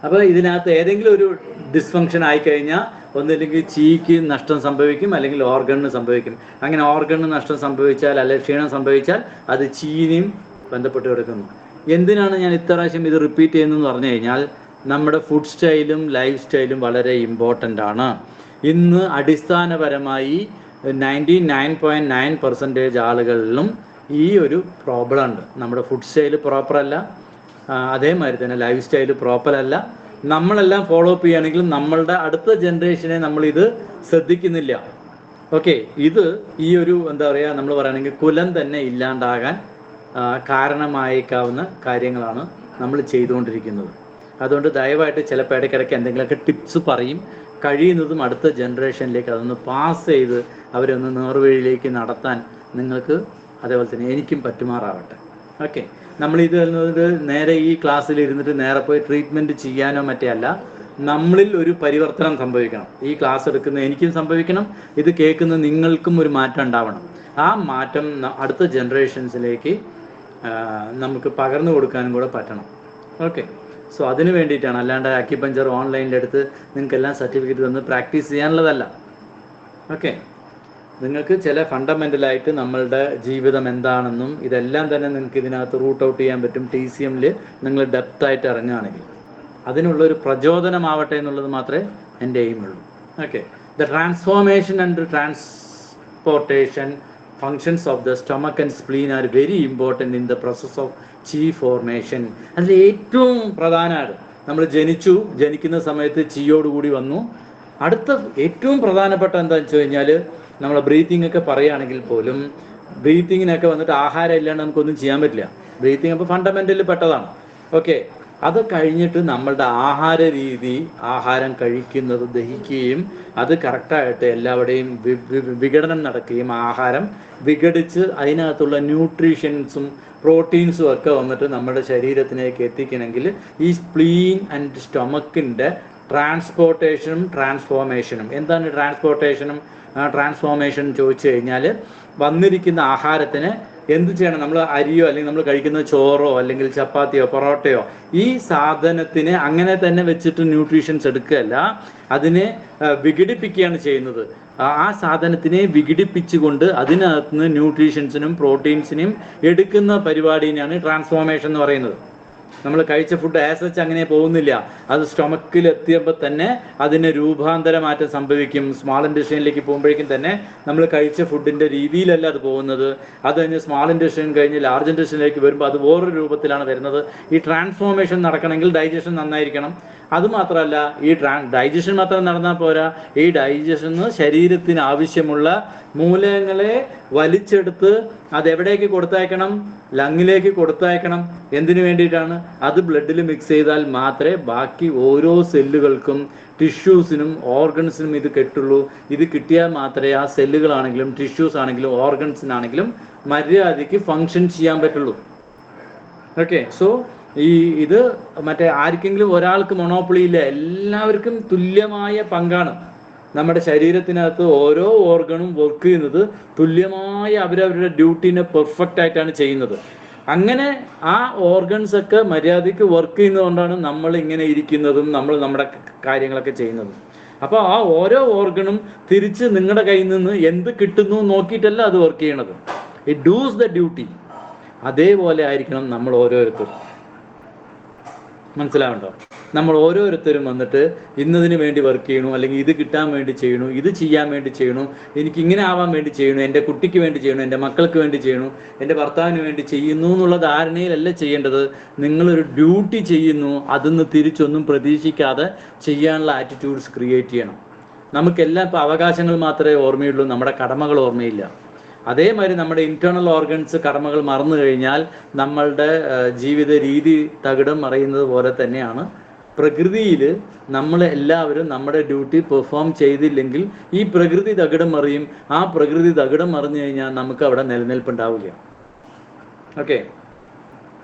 അപ്പോൾ ഇതിനകത്ത് ഏതെങ്കിലും ഒരു ഡിസ്ഫങ്ഷൻ ആയിക്കഴിഞ്ഞാൽ ഒന്നില്ലെങ്കിൽ ചീക്ക് നഷ്ടം സംഭവിക്കും, അല്ലെങ്കിൽ ഓർഗണിന് സംഭവിക്കും. അങ്ങനെ ഓർഗണിന് നഷ്ടം സംഭവിച്ചാൽ അല്ലെങ്കിൽ ക്ഷീണം സംഭവിച്ചാൽ അത് ചീനിയും ബന്ധപ്പെട്ട് കിടക്കുന്നു. എന്തിനാണ് ഞാൻ ഇത്രാവശ്യം ഇത് റിപ്പീറ്റ് ചെയ്യുന്നതെന്ന് പറഞ്ഞു കഴിഞ്ഞാൽ നമ്മുടെ ഫുഡ് സ്റ്റൈലും ലൈഫ് സ്റ്റൈലും വളരെ ഇമ്പോർട്ടൻ്റ് ആണ്. ഇന്ന് അടിസ്ഥാനപരമായി 99.9% ആളുകളിലും ഈ ഒരു പ്രോബ്ലം ഉണ്ട്. നമ്മുടെ ഫുഡ് സ്റ്റൈല് പ്രോപ്പറല്ല, അതേമാതിരി തന്നെ ലൈഫ് സ്റ്റൈല് പ്രോപ്പറല്ല. നമ്മളെല്ലാം ഫോളോ അപ്പ് ചെയ്യുകയാണെങ്കിൽ നമ്മളുടെ അടുത്ത ജനറേഷനെ നമ്മളിത് ശ്രദ്ധിക്കുന്നില്ല. ഓക്കെ. ഇത് ഈ ഒരു എന്താ പറയുക നമ്മൾ പറയുകയാണെങ്കിൽ കുലം തന്നെ ഇല്ലാണ്ടാകാൻ കാരണമായേക്കാവുന്ന കാര്യങ്ങളാണ് നമ്മൾ ചെയ്തുകൊണ്ടിരിക്കുന്നത്. അതുകൊണ്ട് ദയവായിട്ട് ചിലപ്പോൾ ഇടയ്ക്കിടയ്ക്ക് എന്തെങ്കിലുമൊക്കെ ടിപ്സ് പറയും. കഴിയുന്നതും അടുത്ത ജനറേഷനിലേക്ക് അതൊന്ന് പാസ് ചെയ്ത് അവരൊന്ന് നേർവഴിയിലേക്ക് നടത്താൻ നിങ്ങൾക്ക് അതേപോലെ തന്നെ എനിക്കും പറ്റുമാറാവട്ടെ. ഓക്കെ. നമ്മളിത് നേരെ ഈ ക്ലാസ്സിൽ ഇരുന്നിട്ട് നേരെ പോയി ട്രീറ്റ്മെൻറ്റ് ചെയ്യാനോ മറ്റേ അല്ല, നമ്മളിൽ ഒരു പരിവർത്തനം സംഭവിക്കണം. ഈ ക്ലാസ് എടുക്കുന്ന എനിക്കും സംഭവിക്കണം, ഇത് കേൾക്കുന്ന നിങ്ങൾക്കും ഒരു മാറ്റം ഉണ്ടാവണം. ആ മാറ്റം അടുത്ത ജനറേഷൻസിലേക്ക് നമുക്ക് പകർന്നു കൊടുക്കാനും കൂടെ പറ്റണം. ഓക്കെ. സോ അതിന് വേണ്ടിയിട്ടാണ്, അല്ലാണ്ട് അക്യുപഞ്ചർ ഓൺലൈനിലെടുത്ത് നിങ്ങൾക്കെല്ലാം സർട്ടിഫിക്കറ്റ് തന്ന് പ്രാക്ടീസ് ചെയ്യാനുള്ളതല്ല. ഓക്കെ. നിങ്ങൾക്ക് ചില ഫണ്ടമെൻ്റലായിട്ട് നമ്മളുടെ ജീവിതം എന്താണെന്നും ഇതെല്ലാം തന്നെ നിങ്ങൾക്ക് ഇതിനകത്ത് റൂട്ട് ഔട്ട് ചെയ്യാൻ പറ്റും. TCMൽ നിങ്ങൾ ഡെപ്തായിട്ട് ഇറങ്ങുകയാണെങ്കിൽ അതിനുള്ളൊരു പ്രചോദനമാവട്ടെ എന്നുള്ളത് മാത്രമേ എൻ്റെ എയിമുള്ളൂ. Okay. The transformation and transportation functions of the stomach and spleen are very important in the process of chi formation. അതിൽ ഏറ്റവും പ്രധാനമാണ് നമ്മൾ ജനിക്കുന്ന സമയത്ത് ചീയോടുകൂടി വന്നു. അടുത്ത ഏറ്റവും പ്രധാനപ്പെട്ട എന്താണെന്ന് വെച്ച് കഴിഞ്ഞാൽ നമ്മളെ ബ്രീത്തിങ് ഒക്കെ പറയുകയാണെങ്കിൽ പോലും ബ്രീത്തിങ്ങിനൊക്കെ വന്നിട്ട് ആഹാരം ഇല്ലാണ്ട് നമുക്കൊന്നും ചെയ്യാൻ പറ്റില്ല. ബ്രീത്തിങ് അപ്പോൾ ഫണ്ടമെൻ്റലിൽ പെട്ടതാണ്. ഓക്കെ. അത് കഴിഞ്ഞിട്ട് നമ്മളുടെ ആഹാര രീതി, ആഹാരം കഴിക്കുന്നത് ദഹിക്കുകയും അത് കറക്റ്റായിട്ട് എല്ലാവരുടെയും വിഘടനം നടക്കുകയും ആഹാരം വിഘടിച്ച് അതിനകത്തുള്ള ന്യൂട്രീഷ്യൻസും പ്രോട്ടീൻസും ഒക്കെ വന്നിട്ട് നമ്മുടെ ശരീരത്തിലേക്ക് എത്തിക്കണമെങ്കിൽ ഈ സ്പ്ലീൻ ആൻഡ് സ്റ്റൊമക്കിൻ്റെ ട്രാൻസ്പോർട്ടേഷനും ട്രാൻസ്ഫോർമേഷനും. എന്താണ് ട്രാൻസ്പോർട്ടേഷനും ട്രാൻസ്ഫോർമേഷൻ ചോദിച്ചു കഴിഞ്ഞാൽ വന്നിരിക്കുന്ന ആഹാരത്തിന് എന്ത് ചെയ്യണം? നമ്മൾ അരിയോ അല്ലെങ്കിൽ നമ്മൾ കഴിക്കുന്ന ചോറോ അല്ലെങ്കിൽ ചപ്പാത്തിയോ പൊറോട്ടയോ ഈ സാധനത്തിനെ അങ്ങനെ തന്നെ വെച്ചിട്ട് ന്യൂട്രീഷൻസ് എടുക്കുകയല്ല, അതിനെ വിഘടിപ്പിക്കുകയാണ് ചെയ്യുന്നത്. ആ സാധനത്തിനെ വിഘടിപ്പിച്ചുകൊണ്ട് അതിനകത്ത് നിന്ന് ന്യൂട്രീഷൻസിനും പ്രോട്ടീൻസിനും എടുക്കുന്ന പരിപാടിയാണ് ട്രാൻസ്ഫോർമേഷൻ എന്ന് പറയുന്നത്. നമ്മൾ കഴിച്ച ഫുഡ് ആസ് സച്ച് അങ്ങനെ പോകുന്നില്ല. അത് സ്റ്റൊമക്കിൽ എത്തിയപ്പോൾ തന്നെ അതിന് രൂപാന്തരമാറ്റം സംഭവിക്കും. സ്മാൾ ഇൻറ്റസ്റ്റൈനിലേക്ക് പോകുമ്പോഴേക്കും തന്നെ നമ്മൾ കഴിച്ച ഫുഡിൻ്റെ രീതിയിലല്ല അത് പോകുന്നത്. അത് കഴിഞ്ഞ് സ്മാൾ ഇൻറ്റസ്റ്റൈൻ കഴിഞ്ഞ് ലാർജ് ഇൻറ്റസ്റ്റൈനിലേക്ക് വരുമ്പോൾ അത് വേറൊരു രൂപത്തിലാണ് വരുന്നത്. ഈ ട്രാൻസ്ഫോർമേഷൻ നടക്കണമെങ്കിൽ ഡൈജഷൻ നന്നായിരിക്കണം. അതുമാത്രമല്ല, ഈ ഡൈജഷൻ മാത്രം നടന്നാൽ പോരാ, ഈ ഡൈജഷന് ശരീരത്തിന് ആവശ്യമുള്ള മൂലകങ്ങളെ വലിച്ചെടുത്ത് അതെവിടേക്ക് കൊടുത്തയക്കണം? ലങ്ങിലേക്ക് കൊടുത്തയക്കണം. എന്തിനു വേണ്ടിയിട്ടാണ്? അത് ബ്ലഡിൽ മിക്സ് ചെയ്താൽ മാത്രമേ ബാക്കി ഓരോ സെല്ലുകൾക്കും ടിഷ്യൂസിനും ഓർഗൻസിനും ഇത് കിട്ടുള്ളൂ. ഇത് കിട്ടിയാൽ മാത്രമേ ആ സെല്ലുകളാണെങ്കിലും ടിഷ്യൂസ് ആണെങ്കിലും ഓർഗൻസിനാണെങ്കിലും മര്യാദയ്ക്ക് ഫങ്ഷൻ ചെയ്യാൻ പറ്റുള്ളൂ. ഓക്കെ. സോ ഇത് മറ്റേ ആർക്കെങ്കിലും ഒരാൾക്ക് മൊണോപ്പൊളി ഇല്ല, എല്ലാവർക്കും തുല്യമായ പങ്കാണ്. നമ്മുടെ ശരീരത്തിനകത്ത് ഓരോ ഓർഗണും വർക്ക് ചെയ്യുന്നത് തുല്യമായ അവരവരുടെ ഡ്യൂട്ടീനെ പെർഫെക്റ്റ് ആയിട്ടാണ് ചെയ്യുന്നത്. അങ്ങനെ ആ ഓർഗൻസ് ഒക്കെ മര്യാദയ്ക്ക് വർക്ക് ചെയ്യുന്നതുകൊണ്ടാണ് നമ്മൾ ഇങ്ങനെ ഇരിക്കുന്നതും നമ്മൾ നമ്മുടെ കാര്യങ്ങളൊക്കെ ചെയ്യുന്നതും. അപ്പോൾ ആ ഓരോ ഓർഗണും തിരിച്ച് നിങ്ങളുടെ കയ്യിൽ നിന്ന് എന്ത് കിട്ടുന്നു നോക്കിയിട്ടല്ല അത് വർക്ക് ചെയ്യണത്. It dos the duty. അതേപോലെ ആയിരിക്കണം നമ്മൾ ഓരോരുത്തരും. മനസ്സിലാവുണ്ടോ? നമ്മൾ ഓരോരുത്തരും വന്നിട്ട് ഇന്നതിന് വേണ്ടി വർക്ക് ചെയ്യണു, അല്ലെങ്കിൽ ഇത് കിട്ടാൻ വേണ്ടി ചെയ്യണു, ഇത് ചെയ്യാൻ വേണ്ടി ചെയ്യണു, എനിക്ക് ഇങ്ങനെ ആവാൻ വേണ്ടി ചെയ്യണു, എൻ്റെ കുട്ടിക്ക് വേണ്ടി ചെയ്യണു, എൻ്റെ മക്കൾക്ക് വേണ്ടി ചെയ്യണു, എൻ്റെ ഭർത്താവിന് വേണ്ടി ചെയ്യുന്നു എന്നുള്ള ധാരണയിലല്ല ചെയ്യേണ്ടത്. നിങ്ങളൊരു ഡ്യൂട്ടി ചെയ്യുന്നു, അതിന്ന് തിരിച്ചൊന്നും പ്രതീക്ഷിക്കാതെ ചെയ്യാനുള്ള ആറ്റിറ്റ്യൂഡ്സ് ക്രിയേറ്റ് ചെയ്യണം. നമുക്കെല്ലാം ഇപ്പോൾ അവകാശങ്ങൾ മാത്രമേ ഓർമ്മയുള്ളൂ, നമ്മുടെ കടമകൾ ഓർമ്മയില്ല. അതേമാതിരി നമ്മുടെ ഇൻറ്റേർണൽ ഓർഗൻസ് കടമകൾ മറന്നു കഴിഞ്ഞാൽ നമ്മളുടെ ജീവിത രീതി തകിടം മറിയുന്നത് പോലെ തന്നെയാണ് പ്രകൃതിയിൽ നമ്മൾ എല്ലാവരും നമ്മുടെ ഡ്യൂട്ടി പെർഫോം ചെയ്തില്ലെങ്കിൽ ഈ പ്രകൃതി തകിടം മറിയും. ആ പ്രകൃതി തകിടം മറിഞ്ഞു കഴിഞ്ഞാൽ നമുക്ക് അവിടെ നിലനിൽപ്പുണ്ടാവില്ല. Okay.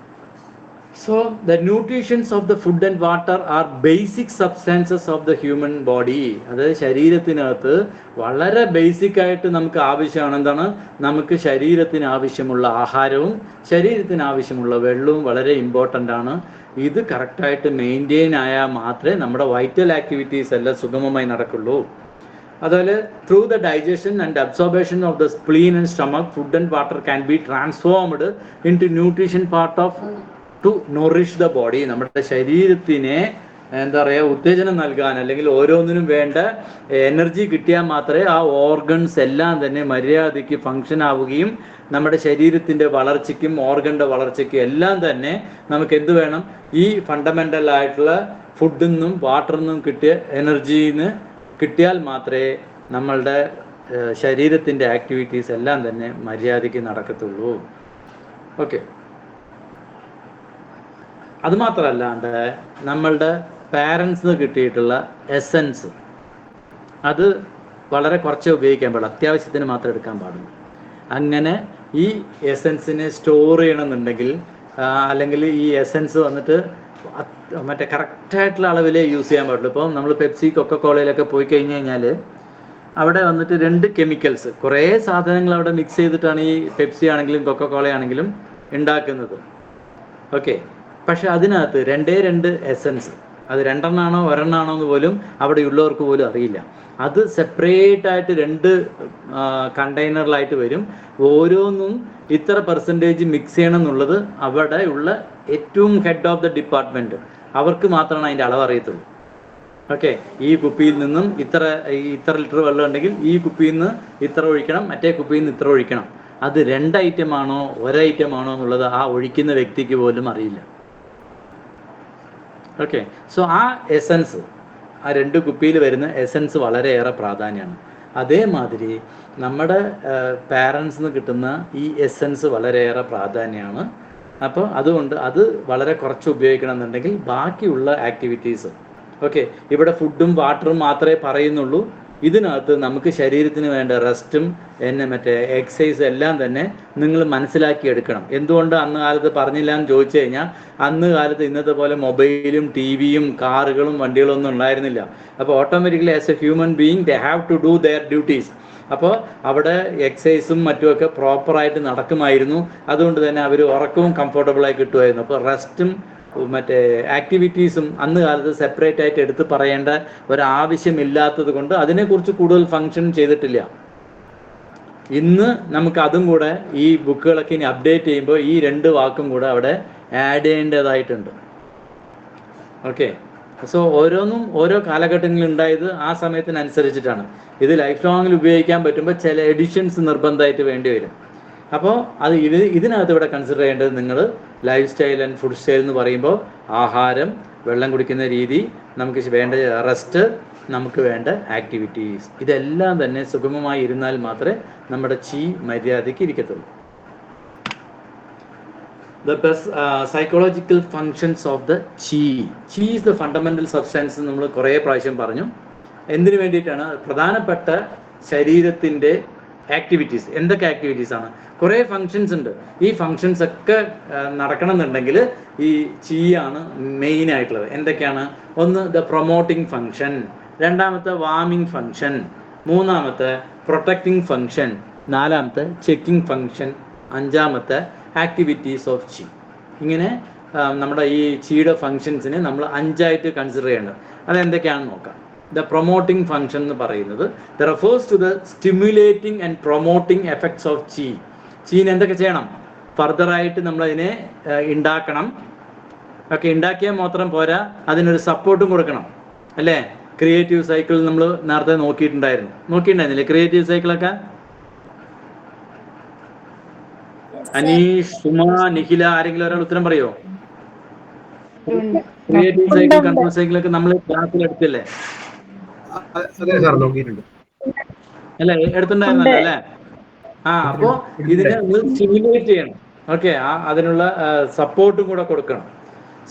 So the nutrients of the food and water are basic substances of the human body. അതായത് ശരീരത്തിനകത്ത് വളരെ ബേസിക് ആയിട്ട് നമുക്ക് ആവശ്യമാണ് എന്താണ്? നമുക്ക് ശരീരത്തിന് ആവശ്യമുള്ള ആഹാരവും ശരീരത്തിന് ആവശ്യമുള്ള വെള്ളവും വളരെ ഇമ്പോർട്ടൻ്റ് ആണ്. ഇത് കറക്റ്റായിട്ട് മെയിൻറ്റെയിൻ ആയാൽ മാത്രമേ നമ്മുടെ വൈറ്റൽ ആക്ടിവിറ്റീസ് എല്ലാം സുഗമമായി നടക്കുള്ളൂ. അതുപോലെ through the digestion and absorption of the spleen and stomach food and water can be transformed into nutrition part of to nourish the body. നമ്മുടെ ശരീരത്തിനെ എന്താ പറയുക, ഉത്തേജനം നൽകാൻ അല്ലെങ്കിൽ ഓരോന്നിനും വേണ്ട എനർജി കിട്ടിയാൽ മാത്രമേ ആ ഓർഗൻസ് എല്ലാം തന്നെ മര്യാദയ്ക്ക് ഫങ്ഷൻ ആവുകയും നമ്മുടെ ശരീരത്തിൻ്റെ വളർച്ചയ്ക്കും ഓർഗൻ്റെ വളർച്ചയ്ക്കും എല്ലാം തന്നെ നമുക്ക് എന്ത് വേണം? ഈ ഫണ്ടമെൻ്റൽ ആയിട്ടുള്ള ഫുഡിൽ നിന്നും വാട്ടറിൽ നിന്നും കിട്ടിയ എനർജിന്ന് കിട്ടിയാൽ മാത്രമേ നമ്മളുടെ ശരീരത്തിൻ്റെ ആക്ടിവിറ്റീസ് എല്ലാം തന്നെ മര്യാദയ്ക്ക് നടക്കത്തുള്ളൂ. ഓക്കെ. അതുമാത്രമല്ലാണ്ട് നമ്മളുടെ പാരൻസിന് കിട്ടിയിട്ടുള്ള എസൻസ് അത് വളരെ കുറച്ചേ ഉപയോഗിക്കാൻ പാടുള്ളൂ, അത്യാവശ്യത്തിന് മാത്രം എടുക്കാൻ പാടുള്ളൂ. അങ്ങനെ ഈ എസൻസിനെ സ്റ്റോർ ചെയ്യണമെന്നുണ്ടെങ്കിൽ അല്ലെങ്കിൽ ഈ എസൻസ് വന്നിട്ട് മറ്റേ കറക്റ്റായിട്ടുള്ള അളവിലേ യൂസ് ചെയ്യാൻ പാടുള്ളൂ. ഇപ്പോൾ നമ്മൾ പെപ്സി കൊക്കക്കോളയിലൊക്കെ പോയി കഴിഞ്ഞ് കഴിഞ്ഞാൽ അവിടെ വന്നിട്ട് 2 കെമിക്കൽസ്, കുറേ സാധനങ്ങൾ അവിടെ മിക്സ് ചെയ്തിട്ടാണ് ഈ പെപ്സി ആണെങ്കിലും കൊക്കക്കോള ആണെങ്കിലും ഉണ്ടാക്കുന്നത്. ഓക്കെ. പക്ഷെ അതിനകത്ത് 2 എസൻസ്, അത് 2 ഒരെണ്ണാണോ എന്ന് പോലും അവിടെയുള്ളവർക്ക് പോലും അറിയില്ല. അത് സെപ്പറേറ്റ് ആയിട്ട് 2 കണ്ടെയ്നറിലായിട്ട് വരും. ഓരോന്നും ഇത്ര പെർസെൻറ്റേജ് മിക്സ് ചെയ്യണം എന്നുള്ളത് അവിടെ ഉള്ള ഏറ്റവും ഹെഡ് ഓഫ് ദ ഡിപ്പാർട്ട്മെൻറ്റ് അവർക്ക് മാത്രമാണ് അതിൻ്റെ അളവ് അറിയത്തുള്ളൂ. ഓക്കെ. ഈ കുപ്പിയിൽ നിന്നും ഇത്ര ലിറ്റർ വെള്ളം ഉണ്ടെങ്കിൽ ഈ കുപ്പിയിൽ നിന്ന് ഇത്ര ഒഴിക്കണം, മറ്റേ കുപ്പിയിൽ നിന്ന് ഇത്ര ഒഴിക്കണം. അത് 2 ഐറ്റമാണോ 1 ഐറ്റമാണോ എന്നുള്ളത് ആ ഒഴിക്കുന്ന വ്യക്തിക്ക് പോലും അറിയില്ല. ഓക്കെ. സോ ആ എസൻസ്, ആ 2 കുപ്പിയിൽ വരുന്ന എസൻസ് വളരെയേറെ പ്രാധാന്യമാണ്. അതേമാതിരി നമ്മുടെ പാരൻസിന് കിട്ടുന്ന ഈ എസൻസ് വളരെയേറെ പ്രാധാന്യമാണ്. അപ്പോൾ അതുകൊണ്ട് അത് വളരെ കുറച്ച് ഉപയോഗിക്കണം എന്നുണ്ടെങ്കിൽ ബാക്കിയുള്ള ആക്ടിവിറ്റീസ്, ഓക്കെ, ഇവിടെ ഫുഡും വാട്ടറും മാത്രമേ പറയുന്നുള്ളൂ. ഇതിനകത്ത് നമുക്ക് ശരീരത്തിന് വേണ്ട റെസ്റ്റും മറ്റേ എക്സസൈസ് എല്ലാം തന്നെ നിങ്ങൾ മനസ്സിലാക്കിയെടുക്കണം. എന്തുകൊണ്ട് അന്ന് കാലത്ത് പറഞ്ഞില്ല എന്ന് ചോദിച്ചു കഴിഞ്ഞാൽ, അന്ന് കാലത്ത് ഇന്നത്തെ പോലെ മൊബൈലും ടിവിയും കാറുകളും വണ്ടികളും ഒന്നും ഉണ്ടായിരുന്നില്ല. അപ്പോൾ automatically as a human being they have to do their duties. അപ്പോൾ അവിടെ എക്സസൈസും മറ്റുമൊക്കെ പ്രോപ്പറായിട്ട് നടക്കുമായിരുന്നു. അതുകൊണ്ട് തന്നെ അവർ ഉറക്കവും കംഫർട്ടബിളായി കിട്ടുമായിരുന്നു. അപ്പോൾ റെസ്റ്റും മറ്റേ ആക്ടിവിറ്റീസും അന്ന് കാലത്ത് സെപ്പറേറ്റ് ആയിട്ട് എടുത്ത് പറയേണ്ട ഒരാവശ്യമില്ലാത്തത് കൊണ്ട് അതിനെക്കുറിച്ച് കൂടുതൽ ഫങ്ഷൻ ചെയ്തിട്ടില്ല. ഇന്ന് നമുക്ക് അതും കൂടെ ഈ ബുക്കുകളൊക്കെ ഇനി അപ്ഡേറ്റ് ചെയ്യുമ്പോൾ ഈ 2 വാക്കും കൂടെ അവിടെ ആഡ് ചെയ്യേണ്ടതായിട്ടുണ്ട്. ഓക്കെ. സോ ഓരോന്നും ഓരോ കാലഘട്ടങ്ങളിൽ ഉണ്ടായത് ആ സമയത്തിനനുസരിച്ചിട്ടാണ്. ഇത് ലൈഫ് ലോങ്ങിൽ ഉപയോഗിക്കാൻ പറ്റുമ്പോൾ ചില എഡിഷൻസ് നിർബന്ധമായിട്ട് വേണ്ടി വരും. അപ്പോൾ അത് ഇതിനകത്ത് ഇവിടെ കൺസിഡർ ചെയ്യേണ്ടത് നിങ്ങൾ life style and food style എന്ന് പറയുമ്പോൾ ആഹാരം, വെള്ളം കുടിക്കുന്ന രീതി, നമുക്ക് വേണ്ട റെസ്റ്റ്, നമുക്ക് വേണ്ട ആക്ടിവിറ്റീസ്, ഇതെല്ലാം തന്നെ സുഗമമായി ഇരുന്നാൽ മാത്രമേ നമ്മുടെ ചീ മര്യാദയ്ക്ക് ഇരിക്കത്തുള്ളൂ. The best psychological functions of the chi. Chi is the fundamental substance. നമ്മൾ കുറേ പ്രാവശ്യം പറഞ്ഞു. എന്തിനു വേണ്ടിയിട്ടാണ്? പ്രധാനപ്പെട്ട ശരീരത്തിൻ്റെ ആക്ടിവിറ്റീസ്. എന്തൊക്കെ ആക്ടിവിറ്റീസ് ആണ്? കുറേ ഫങ്ഷൻസ് ഉണ്ട്. ഈ ഫങ്ഷൻസ് ഒക്കെ നടക്കണം എന്നുണ്ടെങ്കിൽ ഈ ചീ ആണ് മെയിൻ ആയിട്ടുള്ളത്. എന്തൊക്കെയാണ്? ഒന്ന് ദ പ്രൊമോട്ടിംഗ് ഫങ്ഷൻ, രണ്ടാമത്തെ വാമിംഗ് ഫങ്ഷൻ, മൂന്നാമത്തെ പ്രൊട്ടക്റ്റിംഗ് ഫങ്ഷൻ, നാലാമത്തെ ചെക്കിംഗ് ഫങ്ഷൻ, അഞ്ചാമത്തെ ആക്ടിവിറ്റീസ് ഓഫ് ചി. ഇങ്ങനെ നമ്മുടെ ഈ ചീയുടെ ഫങ്ഷൻസിനെ നമ്മൾ 5ആയിട്ട് കൺസിഡർ ചെയ്യേണ്ടത്. അതെന്തൊക്കെയാണെന്ന് നോക്കാം. ദ പ്രൊമോട്ടിംഗ് ഫങ്ഷൻ എന്ന് പറയുന്നത് the refers to the stimulating and promoting effects of chi. ചീന് എന്തൊക്കെ ചെയ്യണം? ഫർദറായിട്ട് നമ്മളതിനെ ഉണ്ടാക്കണം. ഒക്കെ ഉണ്ടാക്കിയാൽ മാത്രം പോരാ, അതിനൊരു സപ്പോർട്ടും കൊടുക്കണം, അല്ലേ? ക്രിയേറ്റീവ് സൈക്കിൾ നമ്മൾ നേരത്തെ നോക്കിയിട്ടുണ്ടായിരുന്നില്ലേ ക്രിയേറ്റീവ് സൈക്കിളൊക്കെ? അനീഷ്, സുമ, നിഖില, ആരെങ്കിലും ഒരാൾ ഉത്തരം പറയോ? ക്രിയേറ്റീവ് സൈക്കിൾ, കൺട്രോൾ സൈക്കിളൊക്കെ നമ്മൾ ക്ലാസ്സിൽ എടുത്തില്ലേ? അല്ലേ, എടുത്തിട്ടുണ്ടായിരുന്നല്ലോ അല്ലേ? അപ്പോ ഇതിനെ സ്റ്റിമുലേറ്റ് ചെയ്യണം. ഓക്കെ, അതിനുള്ള സപ്പോർട്ടും കൂടെ കൊടുക്കണം.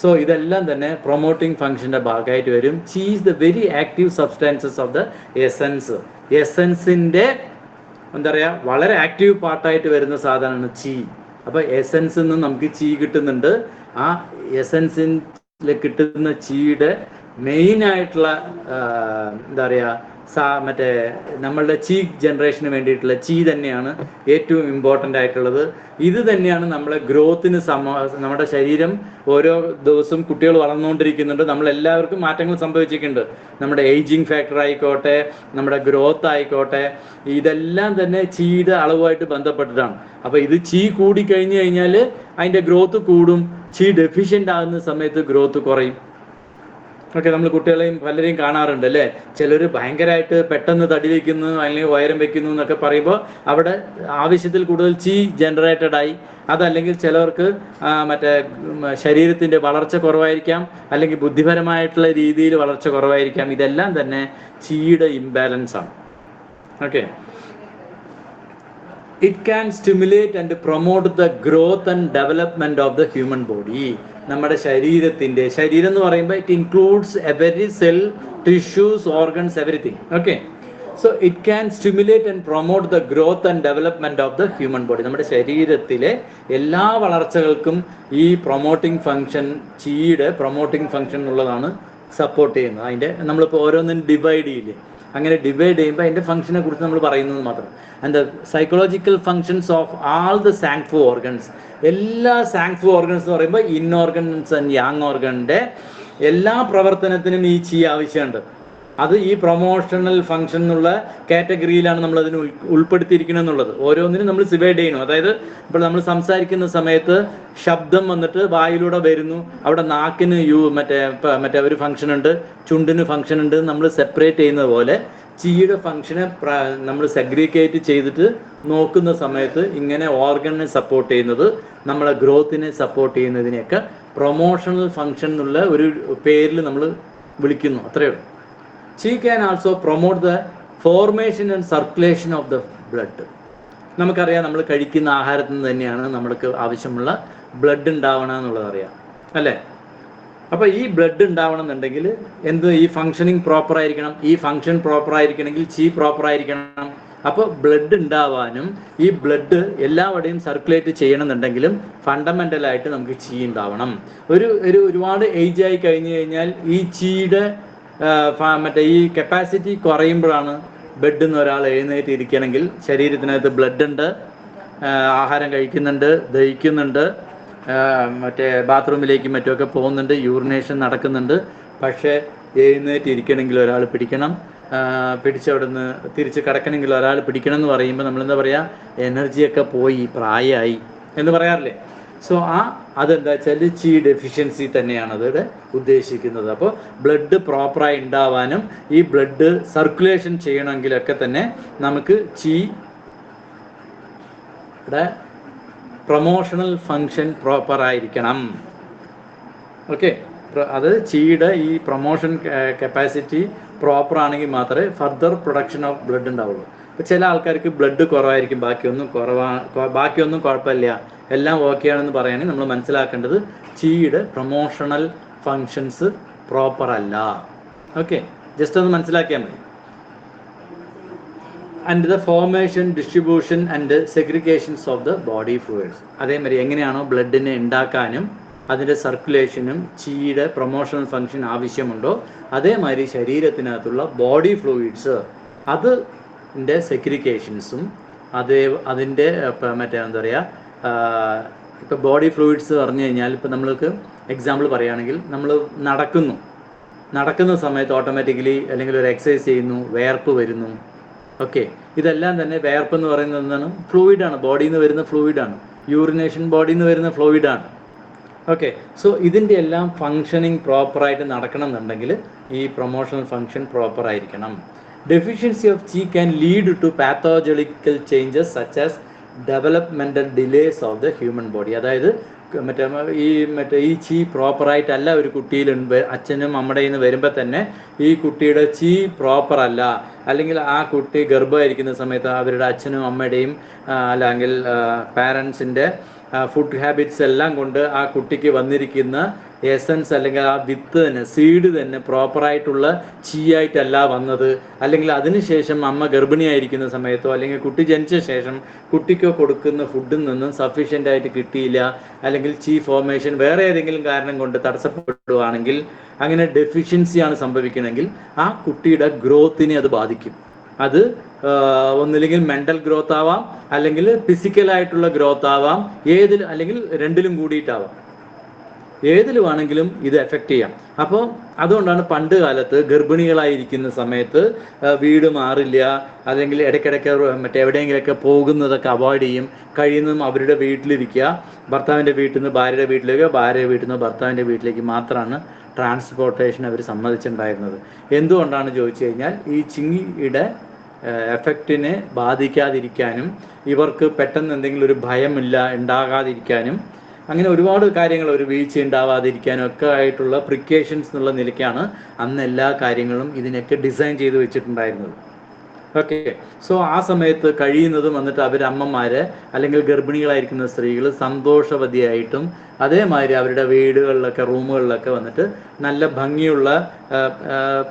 സോ ഇതെല്ലാം തന്നെ പ്രൊമോട്ടിംഗ് ഫംഗ്ഷൻ്റെ ഭാഗമായിട്ട് വരും. Chi is the very active substances of the essence. എസൻസിൻ്റെ എന്താ പറയുക, വളരെ ആക്റ്റീവ് പാർട്ടായിട്ട് വരുന്ന സാധനമാണ് ചി. അപ്പോൾ എസൻസിൽ നിന്ന് നമുക്ക് ചി കിട്ടുന്നുണ്ട്. ആ എസൻസിൽ കിട്ടുന്ന ചീയുടെ മെയിനായിട്ടുള്ള എന്താ പറയുക മറ്റേ നമ്മളുടെ ചീ ജനറേഷന് വേണ്ടിയിട്ടുള്ള ചീ തന്നെയാണ് ഏറ്റവും ഇമ്പോർട്ടൻ്റ് ആയിട്ടുള്ളത്. ഇത് തന്നെയാണ് നമ്മളെ ഗ്രോത്തിന് നമ്മുടെ ശരീരം ഓരോ ദിവസവും കുട്ടികൾ വളർന്നുകൊണ്ടിരിക്കുന്നുണ്ട്. നമ്മളെല്ലാവർക്കും മാറ്റങ്ങൾ സംഭവിച്ചിട്ടുണ്ട്. നമ്മുടെ ഏജിങ് ഫാക്ടർ ആയിക്കോട്ടെ, നമ്മുടെ ഗ്രോത്ത് ആയിക്കോട്ടെ, ഇതെല്ലാം തന്നെ ചീയുടെ അളവുമായിട്ട് ബന്ധപ്പെട്ടിട്ടാണ്. അപ്പോൾ ഇത് ചീ കൂടിക്കഴിഞ്ഞു കഴിഞ്ഞാൽ അതിൻ്റെ ഗ്രോത്ത് കൂടും. ചീ ഡെഫിഷ്യൻ്റ് ആകുന്ന സമയത്ത് ഗ്രോത്ത് കുറയും. ഓക്കെ, നമ്മൾ കുട്ടികളെയും പലരെയും കാണാറുണ്ട് അല്ലേ. ചിലർ ഭയങ്കരമായിട്ട് പെട്ടെന്ന് തടി വയ്ക്കുന്നു അല്ലെങ്കിൽ ഉയരം വയ്ക്കുന്നു എന്നൊക്കെ പറയുമ്പോൾ അവിടെ ആവശ്യത്തിൽ കൂടുതൽ ചീ ജനറേറ്റഡ് ആയി. അതല്ലെങ്കിൽ ചിലർക്ക് മറ്റേ ശരീരത്തിൻ്റെ വളർച്ച കുറവായിരിക്കാം, അല്ലെങ്കിൽ ബുദ്ധിപരമായിട്ടുള്ള രീതിയിൽ വളർച്ച കുറവായിരിക്കാം. ഇതെല്ലാം തന്നെ ചീയുടെ ഇംബാലൻസ് ആണ്. Okay, it can stimulate and promote the growth and development of the human body. നമ്മുടെ ശരീരത്തിൻ്റെ ശരീരം എന്ന് പറയുമ്പോൾ it includes every cell, tissues, organs, everything. Okay, so it can stimulate and promote the growth and development of the human body. നമ്മുടെ ശരീരത്തിലെ എല്ലാ വളർച്ചകൾക്കും ഈ പ്രൊമോട്ടിംഗ് ഫംഗ്ഷൻ, ചീയുടെ പ്രൊമോട്ടിംഗ് ഫംഗ്ഷൻ എന്നുള്ളതാണ് സപ്പോർട്ട് ചെയ്യുന്നത്. അതിൻ്റെ നമ്മളിപ്പോൾ ഓരോന്നും ഡിവൈഡ് ചെയ്യില്ലേ, അങ്ങനെ ഡിവൈഡ് ചെയ്യുമ്പോൾ അതിൻ്റെ ഫംഗ്ഷനെ കുറിച്ച് നമ്മൾ പറയുന്നത് മാത്രം. And the psychological functions of all the zangfu organs, എല്ലാ സാങ്ഫു ഓർഗൻസ് എന്ന് പറയുമ്പോൾ ഇൻഓർഗൻസ് ആൻഡ് യാങ് ഓർഗൻ്റെ എല്ലാ പ്രവർത്തനത്തിനും ഈ ചീ ആവശ്യമുണ്ട്. അത് ഈ പ്രൊമോഷണൽ ഫംഗ്ഷൻ എന്നുള്ള കാറ്റഗറിയിലാണ് നമ്മൾ അതിന് ഉൾപ്പെടുത്തിയിരിക്കണം എന്നുള്ളത്. ഓരോന്നിനും നമ്മൾ സിവേഡ് ചെയ്യണം. അതായത് ഇപ്പോൾ നമ്മൾ സംസാരിക്കുന്ന സമയത്ത് ശബ്ദം വന്നിട്ട് വായിലൂടെ വരുന്നു, അവിടെ നാക്കിന് മറ്റേ ഒരു ഫംഗ്ഷൻ ഉണ്ട്, ചുണ്ടിന് ഫംഗ്ഷൻ ഉണ്ട്. നമ്മൾ സെപ്പറേറ്റ് ചെയ്യുന്നത് പോലെ ചീയുടെ ഫംഗ്ഷനെ നമ്മൾ സെഗ്രിഗേറ്റ് ചെയ്തിട്ട് നോക്കുന്ന സമയത്ത് ഇങ്ങനെ ഓർഗനെ സപ്പോർട്ട് ചെയ്യുന്നത്, നമ്മളെ ഗ്രോത്തിനെ സപ്പോർട്ട് ചെയ്യുന്നതിനെയൊക്കെ പ്രൊമോഷണൽ ഫംഗ്ഷൻ എന്നുള്ള ഒരു പേരിൽ നമ്മൾ വിളിക്കുന്നു. അത്രയേ ഉള്ളൂ. She can also promote the formation and circulation of the blood. നമുക്കറിയാം, നമ്മൾ കഴിക്കുന്ന ആഹാരത്തിൽ നിന്ന് തന്നെയാണ് നമ്മൾക്ക് ആവശ്യമുള്ള ബ്ലഡ് ഉണ്ടാവണം എന്നുള്ളത് അറിയാം അല്ലേ. അപ്പോൾ ഈ ബ്ലഡ് ഉണ്ടാവണം എന്നുണ്ടെങ്കിൽ ഈ ഫങ്ഷനിങ് പ്രോപ്പർ ആയിരിക്കണം. ഈ ഫങ്ഷൻ പ്രോപ്പർ ആയിരിക്കണമെങ്കിൽ ചീ പ്രോപ്പർ ആയിരിക്കണം. അപ്പോൾ ബ്ലഡ് ഉണ്ടാവാനും ഈ ബ്ലഡ് എല്ലാവിടെയും സർക്കുലേറ്റ് ചെയ്യണമെന്നുണ്ടെങ്കിലും ഫണ്ടമെൻ്റലായിട്ട് നമുക്ക് ചീ ഉണ്ടാവണം. ഒരുപാട് ഏജ് ആയി കഴിഞ്ഞു കഴിഞ്ഞാൽ ഈ ചീയുടെ ഈ കപ്പാസിറ്റി കുറയുമ്പോഴാണ് ബെഡിൽ നിന്ന് ഒരാൾ എഴുന്നേറ്റ് ഇരിക്കണമെങ്കിൽ ശരീരത്തിനകത്ത് ബ്ലഡ് ഉണ്ട്, ആഹാരം കഴിക്കുന്നുണ്ട്, ദഹിക്കുന്നുണ്ട്, ബാത്റൂമിലേക്കും മറ്റുമൊക്കെ പോകുന്നുണ്ട്, യൂറിനേഷൻ നടക്കുന്നുണ്ട്. പക്ഷേ എഴുന്നേറ്റ് ഇരിക്കണമെങ്കിൽ ഒരാൾ പിടിക്കണം, പിടിച്ചവിടെ നിന്ന് തിരിച്ച് കിടക്കണമെങ്കിൽ ഒരാൾ പിടിക്കണം എന്ന് പറയുമ്പോൾ നമ്മളെന്താ പറയുക, എനർജിയൊക്കെ പോയി, പ്രായമായി എന്ന് പറയാറില്ലേ. സോ അതെന്താ വെച്ചാൽ ചീ ഡെഫിഷ്യൻസി തന്നെയാണ് അതിവിടെ ഉദ്ദേശിക്കുന്നത്. അപ്പോൾ ബ്ലഡ് പ്രോപ്പറായി ഉണ്ടാവാനും ഈ ബ്ലഡ് സർക്കുലേഷൻ ചെയ്യണമെങ്കിലൊക്കെ തന്നെ നമുക്ക് ചീയുടെ പ്രൊമോഷണൽ ഫങ്ഷൻ പ്രോപ്പറായിരിക്കണം. ഓക്കെ, അത് ചീയുടെ ഈ പ്രൊമോഷൻ കപ്പാസിറ്റി പ്രോപ്പർ ആണെങ്കിൽ മാത്രമേ ഫർദർ പ്രൊഡക്ഷൻ ഓഫ് ബ്ലഡ് ഉണ്ടാവുള്ളൂ. ഇപ്പോൾ ചില ആൾക്കാർക്ക് ബ്ലഡ് കുറവായിരിക്കും, ബാക്കിയൊന്നും കുഴപ്പമില്ല, എല്ലാം ഓക്കെ ആണെന്ന് പറയുകയാണെങ്കിൽ നമ്മൾ മനസ്സിലാക്കേണ്ടത് ചീയുടെ പ്രൊമോഷണൽ ഫങ്ഷൻസ് പ്രോപ്പർ അല്ല. ഓക്കെ, ജസ്റ്റ് ഒന്ന് മനസ്സിലാക്കിയാൽ മതി. And the formation, distribution and segregations of the body fluids. അതേമാതിരി എങ്ങനെയാണോ ബ്ലഡിനെ ഉണ്ടാക്കാനും അതിൻ്റെ സർക്കുലേഷനും ചീയുടെ പ്രൊമോഷണൽ ഫങ്ഷൻ ആവശ്യമുണ്ടോ, അതേമാതിരി ശരീരത്തിനകത്തുള്ള ബോഡി ഫ്ലൂയിഡ്സ് അതിൻ്റെ സെഗ്രിഗേഷൻസും അതിൻ്റെ എന്താ പറയുക, ഇപ്പോൾ ബോഡി ഫ്ലൂയിഡ്സ് പറഞ്ഞു കഴിഞ്ഞാൽ ഇപ്പോൾ നമ്മൾക്ക് എക്സാമ്പിൾ പറയുകയാണെങ്കിൽ നമ്മൾ നടക്കുന്ന സമയത്ത് ഓട്ടോമാറ്റിക്കലി അല്ലെങ്കിൽ ഒരു എക്സസൈസ് ചെയ്യുന്നു, വേർപ്പ് വരുന്നു. ഓക്കെ, ഇതെല്ലാം തന്നെ വേർപ്പ് എന്ന് പറയുന്നത് എന്താണ്, ഫ്ലൂയിഡാണ്, ബോഡിയിൽ നിന്ന് വരുന്ന ഫ്ലൂയിഡാണ്. യൂറിനേഷൻ ബോഡിയിൽ നിന്ന് വരുന്ന ഫ്ലൂയിഡാണ്. ഓക്കെ, സോ ഇതിൻ്റെ എല്ലാം ഫങ്ഷനിങ് പ്രോപ്പറായിട്ട് നടക്കണം എന്നുണ്ടെങ്കിൽ ഈ പ്രൊമോഷണൽ ഫങ്ഷൻ പ്രോപ്പർ ആയിരിക്കണം. Deficiency of chi can lead to pathological changes such as developmental delays of the human body. അതായത് ഈ ചീ പ്രോപ്പറായിട്ടല്ല ഒരു കുട്ടിയിൽ അച്ഛനും അമ്മയുടെ നിന്ന് വരുമ്പോൾ തന്നെ ഈ കുട്ടിയുടെ ചീ പ്രോപ്പർ അല്ല, അല്ലെങ്കിൽ ആ കുട്ടി ഗർഭമായിരിക്കുന്ന സമയത്ത് അവരുടെ അച്ഛനും അമ്മയുടെയും അല്ലെങ്കിൽ പാരൻസിൻ്റെ ഫുഡ് ഹാബിറ്റ്സ് എല്ലാം കൊണ്ട് ആ കുട്ടിക്ക് വന്നിരിക്കുന്ന എസൻസ് അല്ലെങ്കിൽ ആ വിത്ത് തന്നെ സീഡ് തന്നെ പ്രോപ്പറായിട്ടുള്ള ചീയായിട്ടല്ല വന്നത്, അല്ലെങ്കിൽ അതിനുശേഷം അമ്മ ഗർഭിണിയായിരിക്കുന്ന സമയത്തോ അല്ലെങ്കിൽ കുട്ടി ജനിച്ച ശേഷം കുട്ടിക്കോ കൊടുക്കുന്ന ഫുഡിൽ നിന്നും സഫീഷ്യൻ്റ് ആയിട്ട് കിട്ടിയില്ല, അല്ലെങ്കിൽ ചീ ഫോർമേഷൻ വേറെ ഏതെങ്കിലും കാരണം കൊണ്ട് തടസ്സപ്പെടുകയാണെങ്കിൽ, അങ്ങനെ ഡെഫിഷ്യൻസിയാണ് സംഭവിക്കുന്നതെങ്കിൽ ആ കുട്ടിയുടെ ഗ്രോത്തിനെ അത് ബാധിക്കും. അത് ഒന്നില്ലെങ്കിൽ മെൻ്റൽ ഗ്രോത്ത് ആവാം, അല്ലെങ്കിൽ ഫിസിക്കലായിട്ടുള്ള ഗ്രോത്ത് ആവാം, അല്ലെങ്കിൽ രണ്ടിലും കൂടിയിട്ടാവാം. ഏതിലുമാണെങ്കിലും ഇത് എഫക്റ്റ് ചെയ്യാം. അപ്പോൾ അതുകൊണ്ടാണ് പണ്ട് കാലത്ത് ഗർഭിണികളായിരിക്കുന്ന സമയത്ത് വീട് മാറില്ല, അല്ലെങ്കിൽ ഇടയ്ക്കിടയ്ക്ക് എവിടെയെങ്കിലുമൊക്കെ പോകുന്നതൊക്കെ അവോയ്ഡ് ചെയ്യും, കഴിയുന്നതും അവരുടെ വീട്ടിലിരിക്കുക, ഭർത്താവിൻ്റെ വീട്ടിൽ നിന്ന് ഭാര്യയുടെ വീട്ടിലേക്ക്, ഭാര്യയുടെ വീട്ടിൽ നിന്ന് ഭർത്താവിൻ്റെ വീട്ടിലേക്ക് മാത്രമാണ് ട്രാൻസ്പോർട്ടേഷൻ അവർ സമ്മതിച്ചിട്ടുണ്ടായിരുന്നത്. എന്തുകൊണ്ടാണ് ചോദിച്ചു കഴിഞ്ഞാൽ ഈ ചിങ്ങിയുടെ എഫക്റ്റിനെ ബാധിക്കാതിരിക്കാനും ഇവർക്ക് പെട്ടെന്ന് എന്തെങ്കിലും ഒരു ഭയമില്ല ഉണ്ടാകാതിരിക്കാനും അങ്ങനെ ഒരുപാട് കാര്യങ്ങൾ, ഒരു വീഴ്ച ഉണ്ടാവാതിരിക്കാനും ഒക്കെ ആയിട്ടുള്ള പ്രിക്കോഷൻസ് എന്നുള്ള നിലയ്ക്കാണ് അന്ന് എല്ലാ കാര്യങ്ങളും ഇതിനൊക്കെ ഡിസൈൻ ചെയ്ത് വെച്ചിട്ടുണ്ടായിരുന്നത്. ഓക്കെ. സോ ആ സമയത്ത് കഴിയുന്നതും വന്നിട്ട് അവരമ്മമാരെ അല്ലെങ്കിൽ ഗർഭിണികളായിരിക്കുന്ന സ്ത്രീകൾ സന്തോഷവതിയായിട്ടും അതേമാതിരി അവരുടെ വീടുകളിലൊക്കെ റൂമുകളിലൊക്കെ വന്നിട്ട് നല്ല ഭംഗിയുള്ള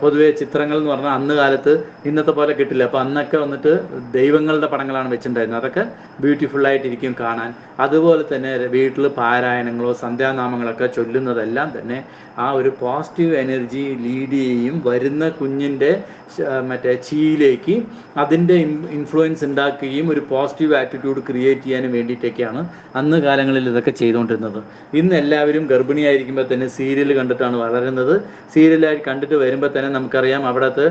പൊതുവെ ചിത്രങ്ങൾ എന്ന് പറഞ്ഞാൽ അന്ന് കാലത്ത് ഇന്നത്തെ പോലെ കിട്ടില്ല. അപ്പോൾ അന്നൊക്കെ വന്നിട്ട് ദൈവങ്ങളുടെ പടങ്ങളാണ് വെച്ചിട്ടുണ്ടായിരുന്നത്. അതൊക്കെ ബ്യൂട്ടിഫുള്ളായിട്ടിരിക്കും കാണാൻ. അതുപോലെ തന്നെ വീട്ടിൽ പാരായണങ്ങളോ സന്ധ്യാനാമങ്ങളൊക്കെ ചൊല്ലുന്നതെല്ലാം തന്നെ ആ ഒരു പോസിറ്റീവ് എനർജി ലീഡ് ചെയ്യും, വരുന്ന കുഞ്ഞിൻ്റെ ചീയിലേക്ക് അതിൻ്റെ ഇൻഫ്ലുവൻസ് ഉണ്ടാക്കുകയും ഒരു പോസിറ്റീവ് ആറ്റിറ്റ്യൂഡ് ക്രിയേറ്റ് ചെയ്യാനും വേണ്ടിയിട്ടൊക്കെയാണ് അന്ന് കാലങ്ങളിൽ ഇതൊക്കെ ചെയ്തുകൊണ്ടിരുന്നത്. ഇന്ന് എല്ലാവരും ഗർഭിണിയായിരിക്കുമ്പോൾ തന്നെ സീരിയൽ കണ്ടിട്ടാണ് വളരുന്നത്. സീരിയലായി കണ്ടിട്ട് വരുമ്പോൾ തന്നെ നമുക്കറിയാം അവിടത്ത്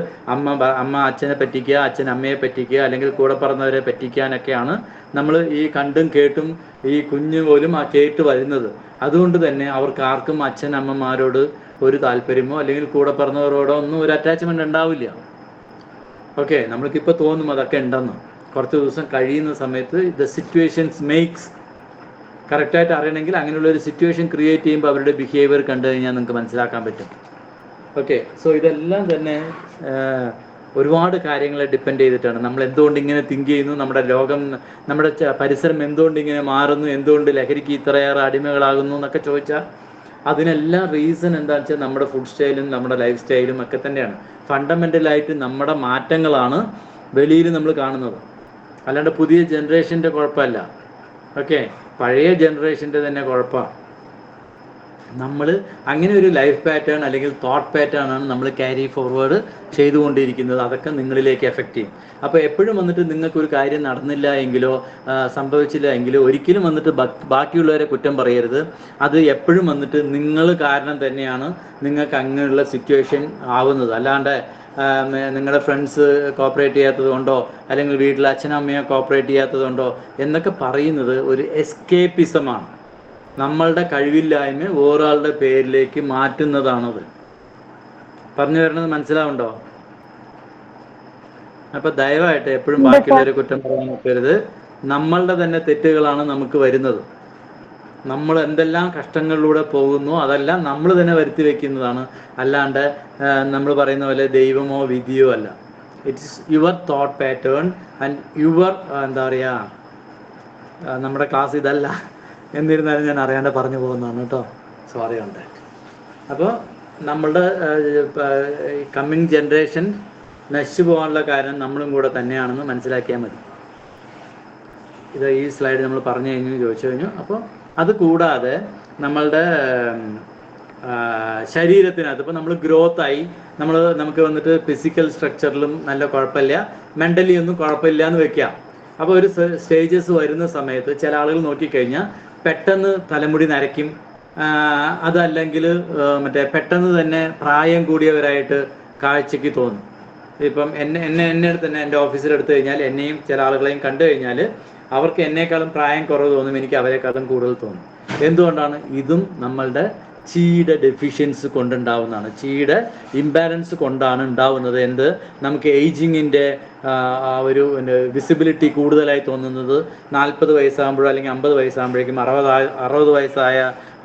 അമ്മ അച്ഛനെ പറ്റിക്കുക, അച്ഛൻ അമ്മയെ പറ്റിക്കുക, അല്ലെങ്കിൽ കൂടെ പറഞ്ഞവരെ പറ്റിക്കാനൊക്കെയാണ് നമ്മൾ ഈ കണ്ടും കേട്ടും ഈ കുഞ്ഞു പോലും ആ കേട്ട് വരുന്നത്. അതുകൊണ്ട് തന്നെ അവർക്ക് ആർക്കും അച്ഛൻ അമ്മമാരോട് ഒരു താല്പര്യമോ അല്ലെങ്കിൽ കൂടെ പറഞ്ഞവരോടോ ഒന്നും ഒരു അറ്റാച്ച്മെൻ്റ് ഉണ്ടാവില്ല. ഓക്കെ. നമ്മൾക്കിപ്പോൾ തോന്നും അതൊക്കെ ഉണ്ടെന്ന്. കുറച്ച് ദിവസം കഴിയുന്ന സമയത്ത് ദ സിറ്റുവേഷൻസ് മേക്സ് കറക്റ്റായിട്ട് അറിയണമെങ്കിൽ അങ്ങനെയുള്ളൊരു സിറ്റുവേഷൻ ക്രിയേറ്റ് ചെയ്യുമ്പോൾ അവരുടെ ബിഹേവിയർ കണ്ടു കഴിഞ്ഞാൽ നിങ്ങൾക്ക് മനസ്സിലാക്കാൻ പറ്റും. ഓക്കെ. സോ ഇതെല്ലാം തന്നെ ഒരുപാട് കാര്യങ്ങളെ ഡിപ്പെൻഡ് ചെയ്തിട്ടാണ്. നമ്മൾ എന്തുകൊണ്ട് ഇങ്ങനെ തിങ്ക് ചെയ്യുന്നു, നമ്മുടെ ലോകം, നമ്മുടെ പരിസരം എന്തുകൊണ്ട് ഇങ്ങനെ മാറുന്നു, എന്തുകൊണ്ട് ലഹരിക്ക് ഇത്രയേറെ അടിമകളാകുന്നു എന്നൊക്കെ ചോദിച്ചാൽ അതിനെല്ലാം റീസൺ എന്താണെന്ന് വെച്ചാൽ നമ്മുടെ ഫുഡ് സ്റ്റൈലും നമ്മുടെ ലൈഫ് സ്റ്റൈലും ഒക്കെ തന്നെയാണ്. ഫണ്ടമെൻ്റലായിട്ട് നമ്മുടെ മാറ്റങ്ങളാണ് വെളിയിൽ നമ്മൾ കാണുന്നത്, അല്ലാണ്ട് പുതിയ ജനറേഷൻ്റെ കുഴപ്പമല്ല. ഓക്കെ. പഴയ ജനറേഷൻ്റെ തന്നെ കുഴപ്പമാണ്. നമ്മൾ അങ്ങനെ ഒരു ലൈഫ് പാറ്റേൺ അല്ലെങ്കിൽ തോട്ട് പാറ്റേൺ ആണ് നമ്മൾ ക്യാരി ഫോർവേഡ് ചെയ്തുകൊണ്ടിരിക്കുന്നത്. അതൊക്കെ നിങ്ങളിലേക്ക് എഫക്റ്റ് ചെയ്യും. അപ്പോൾ എപ്പോഴും വന്നിട്ട് നിങ്ങൾക്കൊരു കാര്യം നടന്നില്ല എങ്കിലോ സംഭവിച്ചില്ല എങ്കിലോ ഒരിക്കലും വന്നിട്ട് ബാക്കിയുള്ളവരെ കുറ്റം പറയരുത്. അത് എപ്പോഴും വന്നിട്ട് നിങ്ങൾ കാരണം തന്നെയാണ് നിങ്ങൾക്ക് അങ്ങനെയുള്ള സിറ്റുവേഷൻ ആവുന്നത്. അല്ലാണ്ട് നിങ്ങളുടെ ഫ്രണ്ട്സ് കോപ്പറേറ്റ് ചെയ്യാത്തത് കൊണ്ടോ അല്ലെങ്കിൽ വീട്ടിലെ അച്ഛനമ്മയോ കോപ്പറേറ്റ് ചെയ്യാത്തത് കൊണ്ടോ എന്നൊക്കെ പറയുന്നത് ഒരു എസ്കേപ്പിസമാണ്. നമ്മളുടെ കഴിവില്ലായ്മ വേറൊരാളുടെ പേരിലേക്ക് മാറ്റുന്നതാണത്. പറഞ്ഞു വരുന്നത് മനസ്സിലാവുണ്ടോ? അപ്പം ദയവായിട്ട് എപ്പോഴും ബാക്കിയുള്ളവരെ കുറ്റം പറയാൻ നോക്കരുത്. നമ്മളുടെ തന്നെ തെറ്റുകളാണ് നമുക്ക് വരുന്നത്. നമ്മൾ എന്തെല്ലാം കഷ്ടങ്ങളിലൂടെ പോകുന്നു അതെല്ലാം നമ്മൾ തന്നെ വരുത്തി വയ്ക്കുന്നതാണ്, അല്ലാണ്ട് നമ്മൾ പറയുന്ന പോലെ ദൈവമോ വിധിയോ അല്ല. It's your thought pattern and your എന്താ പറയുക, നമ്മുടെ ക്ലാസ് ഇതല്ല, എന്നിരുന്നാലും ഞാൻ അറിയാണ്ട് പറഞ്ഞു പോകുന്നതാണ് കേട്ടോ, സോറി ഓൺ ദാറ്റ്. അപ്പോൾ നമ്മളുടെ കമ്മിങ് ജനറേഷൻ നശിച്ചു പോകാനുള്ള കാരണം നമ്മളും കൂടെ തന്നെയാണെന്ന് മനസ്സിലാക്കിയാൽ മതി. ഇത് ഈ സ്ലൈഡ് നമ്മൾ പറഞ്ഞു കഴിഞ്ഞു ചോദിച്ചു കഴിഞ്ഞു. അപ്പോൾ അത് കൂടാതെ നമ്മളുടെ ശരീരത്തിനകത്ത് ഇപ്പോൾ നമ്മൾ ഗ്രോത്തായി നമുക്ക് വന്നിട്ട് ഫിസിക്കൽ സ്ട്രക്ചറിലും നല്ല കുഴപ്പമില്ല, മെൻ്റലി ഒന്നും കുഴപ്പമില്ല എന്ന് വെക്കാം. അപ്പോൾ ഒരു സ്റ്റേജസ് വരുന്ന സമയത്ത് ചില ആളുകൾ നോക്കിക്കഴിഞ്ഞാൽ പെട്ടെന്ന് തലമുടി നരയ്ക്കും, അതല്ലെങ്കിൽ പെട്ടെന്ന് തന്നെ പ്രായം കൂടിയവരായിട്ട് കാഴ്ചയ്ക്ക് തോന്നും. ഇപ്പം എന്നെ അടുത്ത് തന്നെ എൻ്റെ ഓഫീസിൽ എടുത്തു കഴിഞ്ഞാൽ എന്നെയും ചില ആളുകളെയും കണ്ടു കഴിഞ്ഞാൽ അവർക്ക് എന്നേക്കാളും പ്രായം കുറവ് തോന്നും, എനിക്ക് അവരെക്കാളും കൂടുതൽ തോന്നും. എന്തുകൊണ്ടാണ്? ഇതും നമ്മളുടെ ചീയുടെ ഡെഫിഷ്യൻസി കൊണ്ടുണ്ടാവുന്നതാണ്, ചീയുടെ ഇംബാലൻസ് കൊണ്ടാണ് ഉണ്ടാവുന്നത്. നമുക്ക് ഏജിങ്ങിൻ്റെ ഒരു വിസിബിലിറ്റി കൂടുതലായി തോന്നുന്നത് 40 വയസ്സാകുമ്പോഴോ അല്ലെങ്കിൽ 50 വയസ്സാകുമ്പോഴേക്കും 60 വയസ്സായ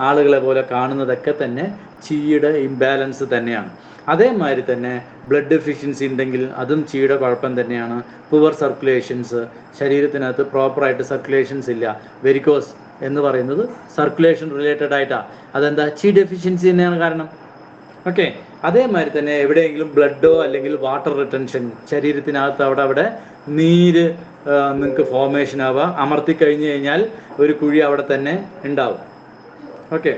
ആളുകളെ പോലെ കാണുന്നതൊക്കെ തന്നെ ചീയുടെ ഇംബാലൻസ് തന്നെയാണ്. അതേമാതിരി തന്നെ ബ്ലഡ് ഡെഫിഷ്യൻസി ഉണ്ടെങ്കിൽ അതും ചീയുടെ കുഴപ്പം തന്നെയാണ്. പുവർ സർക്കുലേഷൻസ്, ശരീരത്തിനകത്ത് പ്രോപ്പറായിട്ട് സർക്കുലേഷൻസ് ഇല്ല, വെരിക്കോസ് എന്ന് പറയുന്നത് സർക്കുലേഷൻ റിലേറ്റഡ് ആയിട്ടാണ്. അതെന്താ? ചി ഡെഫിഷ്യൻസി തന്നെയാണ് കാരണം. ഓക്കെ, അതേമാതിരി തന്നെ എവിടെയെങ്കിലും ബ്ലഡോ അല്ലെങ്കിൽ വാട്ടർ റിട്ടൻഷൻ ശരീരത്തിനകത്ത് അവിടെ നീര് നിങ്ങൾക്ക് ഫോർമേഷൻ ആവാം. അമർത്തി കഴിഞ്ഞ് കഴിഞ്ഞാൽ ഒരു കുഴി അവിടെ തന്നെ ഉണ്ടാവും. ഓക്കെ,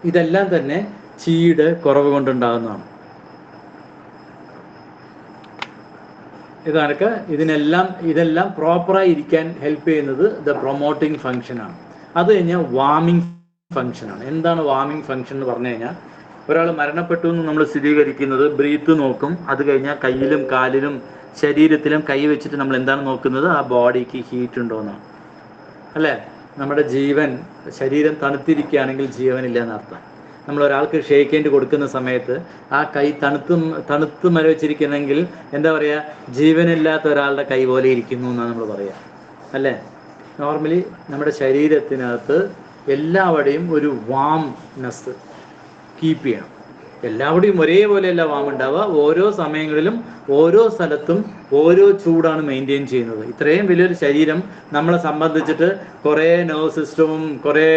ഇതെല്ലാം തന്നെ ചീയുടെ കുറവ് കൊണ്ടുണ്ടാകുന്നതാണ്. ഇതൊക്കെ ഇതെല്ലാം പ്രോപ്പറായി ഇരിക്കാൻ ഹെൽപ്പ് ചെയ്യുന്നത് ദ പ്രൊമോട്ടിങ് ഫങ്ഷനാണ്. അത് കഴിഞ്ഞാൽ വാമിങ് ഫങ്ഷനാണ്. എന്താണ് വാമിങ് ഫങ്ഷൻ എന്ന് പറഞ്ഞു കഴിഞ്ഞാൽ, ഒരാൾ മരണപ്പെട്ടു എന്ന് നമ്മൾ സ്ഥിരീകരിക്കുന്നത് ബ്രീത്ത് നോക്കും. അത് കഴിഞ്ഞാൽ കയ്യിലും കാലിലും ശരീരത്തിലും കൈ വെച്ചിട്ട് നമ്മൾ എന്താണ് നോക്കുന്നത്? ആ ബോഡിക്ക് ഹീറ്റ് ഉണ്ടോ എന്നാണ്, അല്ലേ? നമ്മുടെ ശരീരം തണുത്തിരിക്കുകയാണെങ്കിൽ ജീവനില്ല എന്നർത്ഥം. നമ്മൾ ഒരാൾക്ക് ഷേക്ക് ഹാൻഡ് കൊടുക്കുന്ന സമയത്ത് ആ കൈ തണുത്ത് മരവിച്ചിരിക്കുന്നെങ്കിൽ എന്താ പറയുക? ജീവനില്ലാത്ത ഒരാളുടെ കൈ പോലെ ഇരിക്കുന്നു എന്നാണ് നമ്മൾ പറയുക, അല്ലേ? നോർമലി നമ്മുടെ ശരീരത്തിനകത്ത് എല്ലാവരുടെയും ഒരു വാംനെസ് കീപ്പ് ചെയ്യണം. എല്ലാവരുടെയും ഒരേപോലെയല്ല വാം ഉണ്ടാവുക. ഓരോ സമയങ്ങളിലും ഓരോ സ്ഥലത്തും ഓരോ ചൂടാണ് മെയിൻറ്റെയിൻ ചെയ്യുന്നത്. ഇത്രയും വലിയൊരു ശരീരം നമ്മളെ സംബന്ധിച്ചിട്ട് കുറേ നെർവ് സിസ്റ്റവും കുറേ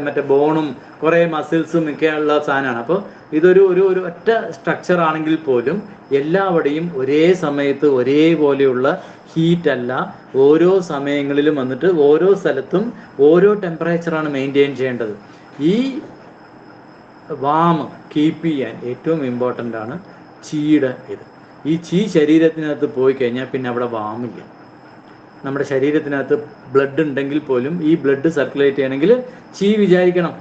മറ്റേ ബോണും കുറേ മസിൽസും ഒക്കെ ഉള്ള സാധനമാണ്. അപ്പോൾ ഇതൊരു ഒറ്റ സ്ട്രക്ചർ ആണെങ്കിൽ പോലും എല്ലാവരുടെയും ഒരേ സമയത്ത് ഒരേപോലെയുള്ള ഹീറ്റ് അല്ല. ഓരോ സമയങ്ങളിലും വന്നിട്ട് ഓരോ സ്ഥലത്തും ഓരോ ടെമ്പറേച്ചറാണ് മെയിൻറ്റെയിൻ ചെയ്യേണ്ടത്. ഈ വാം കീപ്പ് ചെയ്യാൻ ഏറ്റവും ഇമ്പോർട്ടൻ്റ് ആണ് ചീയുടെ ഇത്. ഈ ചീ ശരീരത്തിനകത്ത് പോയി കഴിഞ്ഞാൽ പിന്നെ അവിടെ വാമില്ല. നമ്മുടെ ശരീരത്തിനകത്ത് ബ്ലഡ് ഉണ്ടെങ്കിൽ പോലും ഈ ബ്ലഡ് സർക്കുലേറ്റ് ചെയ്യണമെങ്കിൽ ചീ വിചാരിക്കണം.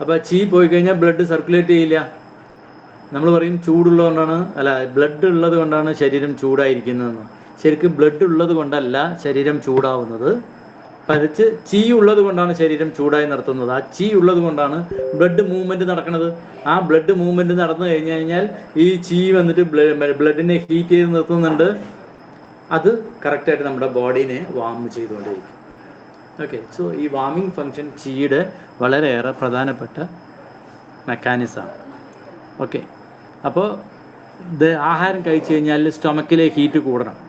അപ്പോൾ ചീ പോയി കഴിഞ്ഞാൽ ബ്ലഡ് സർക്കുലേറ്റ് ചെയ്യില്ല. നമ്മൾ പറയും ചൂടുള്ളത് ബ്ലഡ് ഉള്ളത് കൊണ്ടാണ് ശരീരം ചൂടായിരിക്കുന്നതെന്ന്. ശരിക്കും ബ്ലഡ് ഉള്ളത് കൊണ്ടല്ല ശരീരം ചൂടാവുന്നത്, പതിച്ച് ചീ ഉള്ളത് കൊണ്ടാണ് ശരീരം ചൂടായി നിർത്തുന്നത്. ആ ചീ ഉള്ളത് കൊണ്ടാണ് ബ്ലഡ് മൂവ്മെന്റ് നടക്കുന്നത്. ആ ബ്ലഡ് മൂവ്മെന്റ് നടന്നു കഴിഞ്ഞാൽ ഈ ചീ വന്നിട്ട് ബ്ലഡിനെ ഹീറ്റ് ചെയ്ത് നിർത്തുന്നുണ്ട്. അത് കറക്റ്റായിട്ട് നമ്മുടെ ബോഡീനെ വാം ചെയ്തുകൊണ്ടേയിരിക്കും. ഓക്കെ, സോ ഈ വാമിങ് ഫങ്ഷൻ ചീയുടെ വളരെയേറെ പ്രധാനപ്പെട്ട മെക്കാനിസമാണ്. ഓക്കെ, അപ്പോൾ ഇത് ആഹാരം കഴിച്ചു കഴിഞ്ഞാൽ സ്റ്റൊമക്കിലെ ഹീറ്റ് കൂടണം.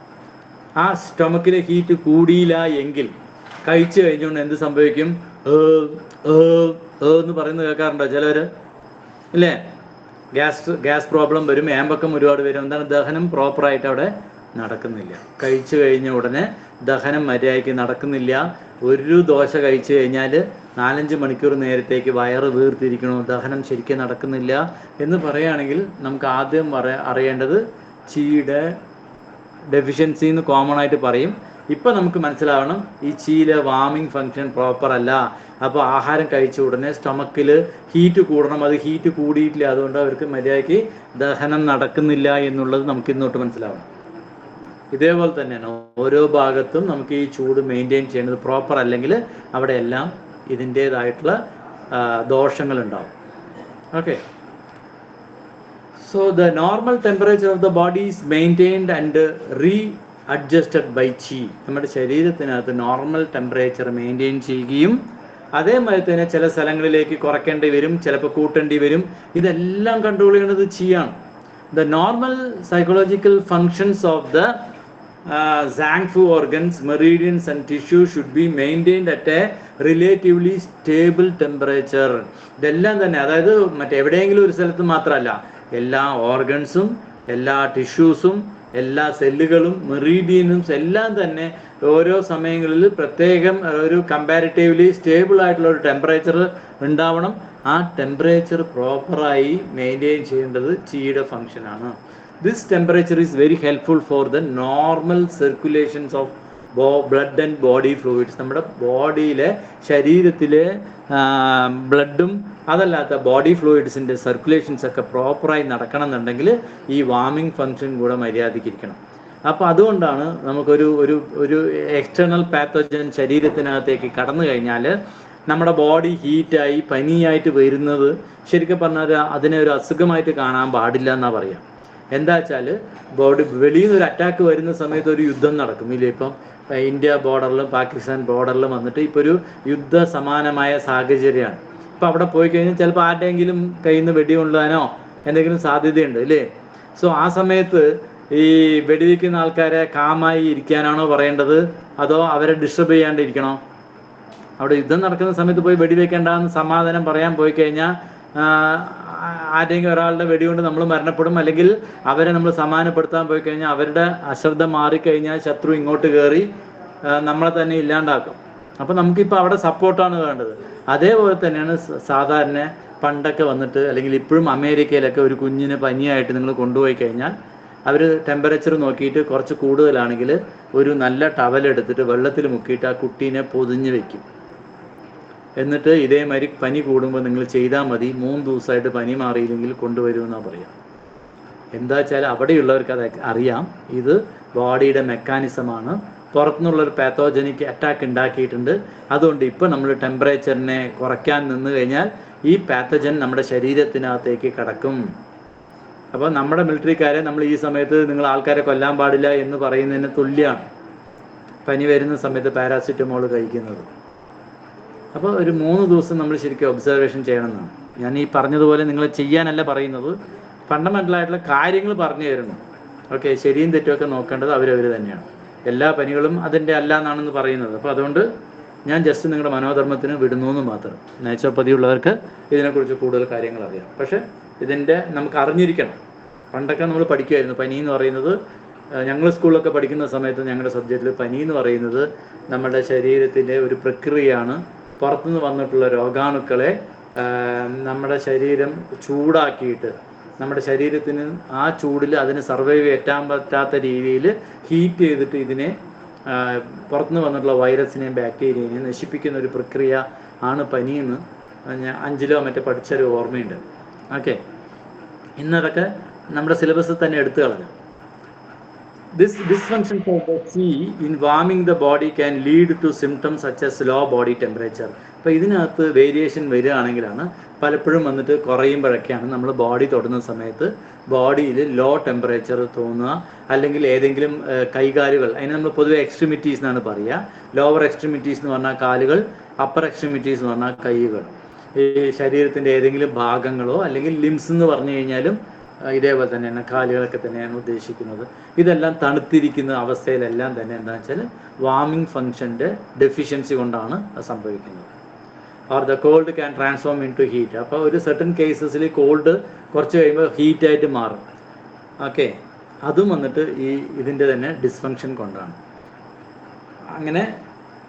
ആ സ്റ്റൊമക്കിലെ ഹീറ്റ് കൂടിയില്ല എങ്കിൽ കഴിച്ചു കഴിഞ്ഞുകൊണ്ട് എന്ത് സംഭവിക്കും? എന്ന് പറയുന്നത് കേൾക്കാറുണ്ടോ ചിലവർ? ഇല്ലേ? ഗ്യാസ് പ്രോബ്ലം വരും, ഏമ്പക്കം ഒരുപാട് വരും. എന്താണ്? ദഹനം പ്രോപ്പറായിട്ട് അവിടെ നടക്കുന്നില്ല. കഴിച്ചു കഴിഞ്ഞ ഉടനെ ദഹനം മര്യാദയ്ക്ക് നടക്കുന്നില്ല. ഒരു ദോശ കഴിച്ചു കഴിഞ്ഞാൽ 4-5 മണിക്കൂർ നേരത്തേക്ക് വയറ് വീർത്തിരിക്കണു, ദഹനം ശരിക്കും നടക്കുന്നില്ല എന്ന് പറയുകയാണെങ്കിൽ നമുക്ക് ആദ്യം അറിയേണ്ടത് ചീയുടെ ഡെഫിഷ്യൻസി എന്ന് കോമൺ ആയിട്ട് പറയും. ഇപ്പം നമുക്ക് മനസ്സിലാവണം ഈ ചീയിലെ വാമിങ് ഫങ്ഷൻ പ്രോപ്പർ അല്ല. അപ്പോൾ ആഹാരം കഴിച്ച ഉടനെ സ്റ്റൊമക്കിൽ ഹീറ്റ് കൂടണം. അത് ഹീറ്റ് കൂടിയിട്ടില്ല, അതുകൊണ്ട് അവർക്ക് മര്യാദയ്ക്ക് ദഹനം നടക്കുന്നില്ല എന്നുള്ളത് നമുക്ക് ഇന്നോട്ട് മനസ്സിലാവണം. ഇതേപോലെ തന്നെയാണ് ഓരോ ഭാഗത്തും നമുക്ക് ഈ ചൂട് മെയിൻറ്റെയിൻ ചെയ്യുന്നത് പ്രോപ്പർ അല്ലെങ്കിൽ അവിടെ എല്ലാം ഇതിൻ്റേതായിട്ടുള്ള ദോഷങ്ങളുണ്ടാവും. Okay, so the normal temperature of the body is maintained and readjusted by chi. നമ്മുടെ ശരീരത്തിനകത്ത് നോർമൽ ടെമ്പറേച്ചർ മെയിൻറ്റെയിൻ ചെയ്യുകയും അതേമാതിരി തന്നെ ചില സ്ഥലങ്ങളിലേക്ക് കുറയ്ക്കേണ്ടി വരും, ചിലപ്പോൾ കൂട്ടേണ്ടി വരും. ഇതെല്ലാം കൺട്രോൾ ചെയ്യുന്നത് ചിയാണ്. The normal psychological functions of the Zhang-Fu organs, meridians and tissues should be maintained at a relatively stable temperature. ഇതെല്ലാം തന്നെ, അതായത് മറ്റെവിടെയെങ്കിലും ഒരു സ്ഥലത്ത് മാത്രമല്ല, എല്ലാ ഓർഗൻസും എല്ലാ ടിഷ്യൂസും എല്ലാ സെല്ലുകളും മെറീഡിയനും എല്ലാം തന്നെ ഓരോ സമയങ്ങളിൽ പ്രത്യേകം ഒരു കമ്പാരിറ്റീവ്ലി സ്റ്റേബിൾ ആയിട്ടുള്ള ഒരു ടെമ്പറേച്ചർ ഉണ്ടാവണം. ആ ടെമ്പറേച്ചർ പ്രോപ്പറായി മെയിൻറ്റെയിൻ ചെയ്യേണ്ടത് ചീയുടെ ഫങ്ഷനാണ്. This temperature is very helpful for the normal circulations of blood and body fluids. നമ്മുടെ ബോഡിയിലെ ശരീരത്തിലെ ബ്ലഡും അതല്ലാത്ത ബോഡി ഫ്ലൂയിഡ്സിൻ്റെ സർക്കുലേഷൻസ് ഒക്കെ പ്രോപ്പറായി നടക്കണം എന്നുണ്ടെങ്കിൽ ഈ വാമിങ് ഫങ്ഷൻ കൂടെ മര്യാദയ്ക്കിരിക്കണം. അപ്പോൾ അതുകൊണ്ടാണ് നമുക്കൊരു ഒരു ഒരു എക്സ്റ്റേണൽ പാത്തോജൻ ശരീരത്തിനകത്തേക്ക് കടന്നു കഴിഞ്ഞാൽ നമ്മുടെ ബോഡി ഹീറ്റായി പനിയായിട്ട് വരുന്നത് ശരിക്കും പറഞ്ഞാൽ അതിനെ ഒരു അസുഖമായിട്ട് കാണാൻ പാടില്ല എന്നാണ് പറയുക. എന്താ വെച്ചാൽ വെളിയിൽ നിന്ന് ഒരു അറ്റാക്ക് വരുന്ന സമയത്ത് ഒരു യുദ്ധം നടക്കും ഇല്ലേ? ഇപ്പം ഇന്ത്യ ബോർഡറിലും പാകിസ്ഥാൻ ബോർഡറിലും വന്നിട്ട് ഇപ്പോൾ ഒരു യുദ്ധ സമാനമായ സാഹചര്യമാണ്. ഇപ്പം അവിടെ പോയി കഴിഞ്ഞാൽ ചിലപ്പോൾ ആരുടെയെങ്കിലും കയ്യിൽ നിന്ന് വെടികൊള്ളാനോ എന്തെങ്കിലും സാധ്യതയുണ്ട് അല്ലേ? സോ ആ സമയത്ത് ഈ വെടിവെക്കുന്ന ആൾക്കാരെ കാമായി ഇരിക്കാനാണോ പറയേണ്ടത്, അതോ അവരെ ഡിസ്റ്റർബ് ചെയ്യാണ്ടിരിക്കണോ? അവിടെ യുദ്ധം നടക്കുന്ന സമയത്ത് പോയി വെടിവെക്കേണ്ടെന്ന് സമാധാനം പറയാൻ പോയി കഴിഞ്ഞാൽ ആരെങ്കിലും ഒരാളുടെ വെടികൊണ്ട് നമ്മൾ മരണപ്പെടും, അല്ലെങ്കിൽ അവരെ നമ്മൾ സമാധാനപ്പെടുത്താൻ പോയി കഴിഞ്ഞാൽ അവരുടെ അശ്രദ്ധ മാറിക്കഴിഞ്ഞാൽ ശത്രു ഇങ്ങോട്ട് കയറി നമ്മളെ തന്നെ ഇല്ലാണ്ടാക്കും. അപ്പം നമുക്കിപ്പോൾ അവിടെ സപ്പോർട്ടാണ് വേണ്ടത്. അതേപോലെ തന്നെയാണ് സാധാരണ പണ്ടൊക്കെ വന്നിട്ട്, അല്ലെങ്കിൽ ഇപ്പോഴും അമേരിക്കയിലൊക്കെ ഒരു കുഞ്ഞിന് പനിയായിട്ട് നിങ്ങൾ കൊണ്ടുപോയി കഴിഞ്ഞാൽ അവർ ടെമ്പറേച്ചർ നോക്കിയിട്ട് കുറച്ച് കൂടുതലാണെങ്കിൽ ഒരു നല്ല ടവലെടുത്തിട്ട് വെള്ളത്തിൽ മുക്കിയിട്ട് ആ കുട്ടീനെ പൊതിഞ്ഞ് വെക്കും. എന്നിട്ട് ഇതേമാതിരി പനി കൂടുമ്പോൾ നിങ്ങൾ ചെയ്താൽ മതി, 3 ദിവസമായിട്ട് പനി മാറിയില്ലെങ്കിൽ കൊണ്ടുവരുമെന്നാണ് പറയാം. എന്താ വെച്ചാൽ അവിടെയുള്ളവർക്ക് അത് അറിയാം, ഇത് ബോഡിയുടെ മെക്കാനിസമാണ്, പുറത്തുനിന്നുള്ളൊരു പാത്തോജനിക് അറ്റാക്ക് ഉണ്ടാക്കിയിട്ടുണ്ട്. അതുകൊണ്ട് ഇപ്പോൾ നമ്മൾ ടെമ്പറേച്ചറിനെ കുറയ്ക്കാൻ നിന്ന് കഴിഞ്ഞാൽ ഈ പാത്തജൻ നമ്മുടെ ശരീരത്തിനകത്തേക്ക് കടക്കും. അപ്പോൾ നമ്മുടെ മിലിറ്ററിക്കാരെ നമ്മൾ ഈ സമയത്ത് നിങ്ങൾ ആൾക്കാരെ കൊല്ലാൻ പാടില്ല എന്ന് പറയുന്നതിന് തുല്യമാണ് പനി വരുന്ന സമയത്ത് പാരാസിറ്റമോൾ കഴിക്കുന്നത്. അപ്പോൾ ഒരു 3 ദിവസം നമ്മൾ ശരിക്കും ഒബ്സർവേഷൻ ചെയ്യണമെന്നാണ്. ഞാൻ ഈ പറഞ്ഞതുപോലെ നിങ്ങൾ ചെയ്യാനല്ല പറയുന്നത്, ഫണ്ടമെൻ്റലായിട്ടുള്ള കാര്യങ്ങൾ പറഞ്ഞു തരുന്നു. ഓക്കെ, ശരിയും തെറ്റുമൊക്കെ നോക്കേണ്ടത് അവരവർ തന്നെയാണ്. എല്ലാ പനികളും അതിൻ്റെ അല്ല എന്നാണെന്ന് പറയുന്നത്. അപ്പോൾ അതുകൊണ്ട് ഞാൻ ജസ്റ്റ് നിങ്ങളുടെ മനോധർമ്മത്തിന് വിടുന്നു എന്ന് മാത്രം. നാച്ചുറോപ്പതി ഉള്ളവർക്ക് ഇതിനെക്കുറിച്ച് കൂടുതൽ കാര്യങ്ങൾ അറിയാം. പക്ഷേ ഇതിൻ്റെ നമുക്ക് അറിഞ്ഞിരിക്കണം. പണ്ടൊക്കെ നമ്മൾ പഠിക്കുമായിരുന്നു, പനി എന്ന് പറയുന്നത് ഞങ്ങൾ സ്കൂളിലൊക്കെ പഠിക്കുന്ന സമയത്ത് ഞങ്ങളുടെ സബ്ജക്റ്റിൽ പനി എന്ന് പറയുന്നത് നമ്മുടെ ശരീരത്തിൻ്റെ ഒരു പ്രക്രിയയാണ്. പുറത്തുനിന്ന് വന്നിട്ടുള്ള രോഗാണുക്കളെ നമ്മുടെ ശരീരം ചൂടാക്കിയിട്ട് നമ്മുടെ ശരീരത്തിന് ആ ചൂടിൽ അതിന് സർവൈവ് ചെയ്യാൻ പറ്റാത്ത രീതിയിൽ ഹീറ്റ് ചെയ്തിട്ട് ഇതിനെ പുറത്തുനിന്ന് വന്നിട്ടുള്ള വൈറസിനെയും ബാക്ടീരിയനെയും നശിപ്പിക്കുന്ന ഒരു പ്രക്രിയ ആണ് പനിയെന്ന് ഞാൻ 5ലോ മറ്റേ പഠിച്ചൊരു ഓർമ്മയുണ്ട്. ഓക്കെ, ഇന്നതൊക്കെ നമ്മുടെ സിലബസിൽ തന്നെ എടുത്തു കളഞ്ഞു. This dysfunction of the C in warming the body can lead to symptoms such as low body temperature. അപ്പോൾ ഇതിനകത്ത് വേരിയേഷൻ വരികയാണെങ്കിലാണ് പലപ്പോഴും വന്നിട്ട് കുറയുമ്പോഴൊക്കെയാണ് നമ്മൾ ബോഡി തൊടുന്ന സമയത്ത് ബോഡിയിൽ ലോ ടെമ്പറേച്ചർ തോന്നുക, അല്ലെങ്കിൽ ഏതെങ്കിലും കൈകാലുകൾ, അതിന് നമ്മൾ പൊതുവെ എക്സ്ട്രിമിറ്റീസ് എന്നാണ് പറയുക. ലോവർ എക്സ്ട്രിമിറ്റീസ് എന്ന് പറഞ്ഞാൽ കാലുകൾ, അപ്പർ എക്സ്ട്രിമിറ്റീസ് എന്ന് പറഞ്ഞാൽ കൈകൾ. ഈ ശരീരത്തിൻ്റെ ഏതെങ്കിലും ഭാഗങ്ങളോ അല്ലെങ്കിൽ ലിംസ് എന്ന് പറഞ്ഞു കഴിഞ്ഞാലും ഇതേപോലെ തന്നെയാണ്, കാലുകളൊക്കെ തന്നെയാണ് ഉദ്ദേശിക്കുന്നത്. ഇതെല്ലാം തണുത്തിരിക്കുന്ന അവസ്ഥയിലെല്ലാം തന്നെ എന്താ വെച്ചാൽ വാർമിംഗ് ഫംഗ്ഷൻ്റെ ഡെഫിഷ്യൻസി കൊണ്ടാണ് അത് സംഭവിക്കുന്നത്. Or the cold can transform into heat. അപ്പോൾ ഒരു സർട്ടൻ കേസസിൽ കോൾഡ് കുറച്ച് കഴിയുമ്പോൾ ഹീറ്റായിട്ട് മാറും. ഓക്കെ, അതും വന്നിട്ട് ഇതിൻ്റെ തന്നെ ഡിസ്ഫങ്ഷൻ കൊണ്ടാണ്. അങ്ങനെ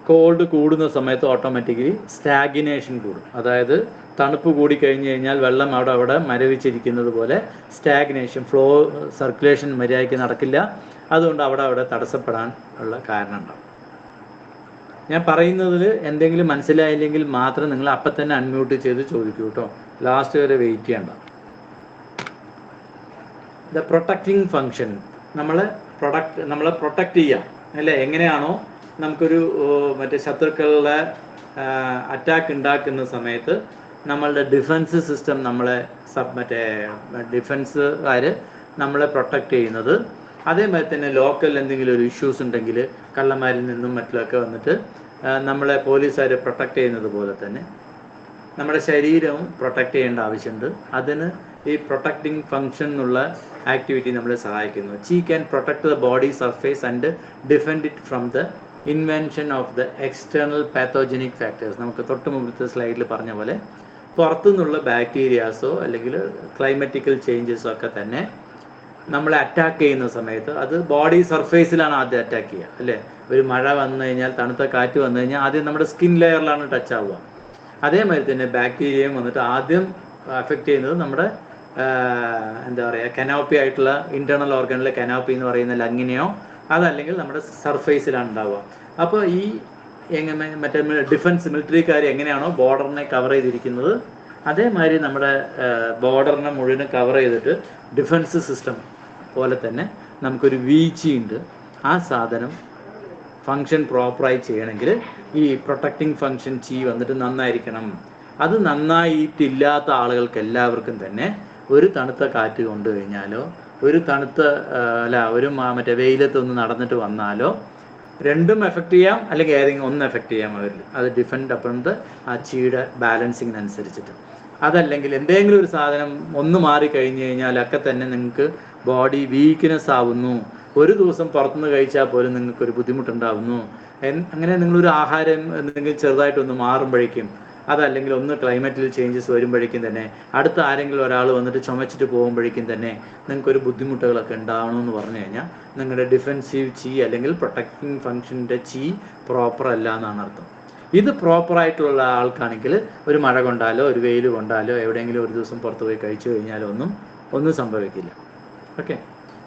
കോൾഡ് കൂടുന്ന സമയത്ത് ഓട്ടോമാറ്റിക്കലി സ്റ്റാഗ്നേഷൻ കൂടും. അതായത് തണുപ്പ് കൂടി കഴിഞ്ഞ് കഴിഞ്ഞാൽ വെള്ളം അവിടെ മരവിച്ചിരിക്കുന്നത് പോലെ സ്റ്റാഗ്നേഷൻ, ഫ്ലോ സർക്കുലേഷൻ മര്യാദയ്ക്ക് നടക്കില്ല. അതുകൊണ്ട് അവിടെ തടസ്സപ്പെടാൻ ഉള്ള കാരണം ഉണ്ടാവും. ഞാൻ പറയുന്നതിൽ എന്തെങ്കിലും മനസ്സിലായില്ലെങ്കിൽ മാത്രം നിങ്ങൾ അപ്പം തന്നെ അൺമ്യൂട്ട് ചെയ്ത് ചോദിക്കൂ കേട്ടോ, ലാസ്റ്റ് വരെ വെയിറ്റ് ചെയ്യണ്ട. ദ പ്രൊട്ടക്റ്റിംഗ് ഫങ്ഷൻ, നമ്മളെ പ്രൊട്ടക്റ്റ് ചെയ്യാം അല്ലേ? എങ്ങനെയാണോ നമുക്കൊരു മറ്റേ ശത്രുക്കളുടെ അറ്റാക്ക് ഉണ്ടാക്കുന്ന സമയത്ത് നമ്മളുടെ ഡിഫൻസ് സിസ്റ്റം നമ്മളെ ഡിഫൻസുകാർ നമ്മളെ പ്രൊട്ടക്റ്റ് ചെയ്യുന്നത്, അതേമാതിരി തന്നെ ലോക്കൽ എന്തെങ്കിലും ഒരു ഇഷ്യൂസ് ഉണ്ടെങ്കിൽ കള്ളന്മാരിൽ നിന്നും മറ്റിലൊക്കെ വന്നിട്ട് നമ്മളെ പോലീസുകാർ പ്രൊട്ടക്റ്റ് ചെയ്യുന്നത് പോലെ തന്നെ നമ്മുടെ ശരീരവും പ്രൊട്ടക്റ്റ് ചെയ്യേണ്ട ആവശ്യമുണ്ട്. അതിന് ഈ പ്രൊട്ടക്റ്റിംഗ് ഫങ്ഷൻ എന്നുള്ള ആക്ടിവിറ്റി നമ്മളെ സഹായിക്കുന്നു. ചീ can protect the body surface and defend it from the invention of the external pathogenic factors. നമുക്ക് തൊട്ട് മുമ്പത്തെ സ്ലൈഡിൽ പറഞ്ഞ പോലെ പുറത്തുനിന്നുള്ള ബാക്ടീരിയാസോ അല്ലെങ്കിൽ ക്ലൈമറ്റിക്കൽ ചേഞ്ചസോ ഒക്കെ തന്നെ നമ്മളെ അറ്റാക്ക് ചെയ്യുന്ന സമയത്ത് അത് ബോഡി സർഫേസിലാണ് ആദ്യം അറ്റാക്ക് ചെയ്യുക അല്ലേ? ഒരു മഴ വന്നു കഴിഞ്ഞാൽ, തണുത്ത കാറ്റ് വന്നു കഴിഞ്ഞാൽ ആദ്യം നമ്മുടെ സ്കിൻ ലെയറിലാണ് ടച്ച് ആവുക. അതേമാതിരി തന്നെ ബാക്ടീരിയയും വന്നിട്ട് ആദ്യം അഫക്റ്റ് ചെയ്യുന്നത് നമ്മുടെ എന്താ പറയുക, കനോപ്പി ആയിട്ടുള്ള ഇൻറ്റേർണൽ ഓർഗനിലെ കനോപ്പി എന്ന് പറയുന്ന ലങ്ങിനെയോ അതല്ലെങ്കിൽ നമ്മുടെ സർഫേസിലാണ് ഉണ്ടാവുക. അപ്പോൾ ഈ മറ്റേ ഡിഫൻസ് മിലിറ്ററിക്കാർ എങ്ങനെയാണോ ബോർഡറിനെ കവർ ചെയ്തിരിക്കുന്നത്, അതേമാതിരി നമ്മുടെ ബോർഡറിനെ മുഴുവൻ കവർ ചെയ്തിട്ട് ഡിഫൻസ് സിസ്റ്റം പോലെ തന്നെ നമുക്കൊരു വീഴ്ച ഉണ്ട്. ആ സാധനം ഫങ്ഷൻ പ്രോപ്പറായി ചെയ്യണമെങ്കിൽ ഈ പ്രൊട്ടക്റ്റിംഗ് ഫങ്ഷൻ വന്നിട്ട് നന്നായിരിക്കണം. അത് നന്നായിട്ടില്ലാത്ത ആളുകൾക്ക് എല്ലാവർക്കും തന്നെ ഒരു തണുത്ത കാറ്റ് കൊണ്ടു കഴിഞ്ഞാലോ, ഒരു തണുത്ത ഒരു മറ്റേ വെയിലത്തൊന്ന് നടന്നിട്ട് വന്നാലോ, രണ്ടും എഫക്റ്റ് ചെയ്യാം, അല്ലെങ്കിൽ ഏതെങ്കിലും ഒന്ന് എഫക്റ്റ് ചെയ്യാം അവരിൽ. അത് ഡിഫെൻഡ് അപ്പോൺ ആ ചീയുടെ ബാലൻസിങ്ങിനനുസരിച്ചിട്ട്. അതല്ലെങ്കിൽ എന്തെങ്കിലും ഒരു സാധനം ഒന്ന് മാറി കഴിഞ്ഞ് കഴിഞ്ഞാലൊക്കെ തന്നെ നിങ്ങൾക്ക് ബോഡി വീക്ക്നെസ് ആവുന്നു, ഒരു ദിവസം പുറത്തുനിന്ന് കഴിച്ചാൽ പോലും നിങ്ങൾക്കൊരു ബുദ്ധിമുട്ടുണ്ടാവുന്നു, അങ്ങനെ നിങ്ങളൊരു ആഹാരം എന്തെങ്കിലും ചെറുതായിട്ടൊന്ന് മാറുമ്പോഴേക്കും, അതല്ലെങ്കിൽ ഒന്ന് ക്ലൈമറ്റിൽ ചേഞ്ചസ് വരുമ്പോഴേക്കും തന്നെ, അടുത്ത ആരെങ്കിലും ഒരാൾ വന്നിട്ട് ചുമച്ചിട്ട് പോകുമ്പോഴേക്കും തന്നെ നിങ്ങൾക്കൊരു ബുദ്ധിമുട്ടുകളൊക്കെ ഉണ്ടാവണമെന്ന് പറഞ്ഞു കഴിഞ്ഞാൽ നിങ്ങളുടെ ഡിഫെൻസീവ് ചീ അല്ലെങ്കിൽ പ്രൊട്ടക്റ്റിംഗ് ഫംഗ്ഷൻ്റെ ചീ പ്രോപ്പർ അല്ല എന്നാണ് അർത്ഥം. ഇത് പ്രോപ്പറായിട്ടുള്ള ആൾക്കാണെങ്കിൽ ഒരു മഴ കൊണ്ടാലോ ഒരു വെയിൽ കൊണ്ടാലോ എവിടെയെങ്കിലും ഒരു ദിവസം പുറത്ത് പോയി കഴിച്ചു കഴിഞ്ഞാലോ ഒന്നും സംഭവിക്കില്ല. ഓക്കെ,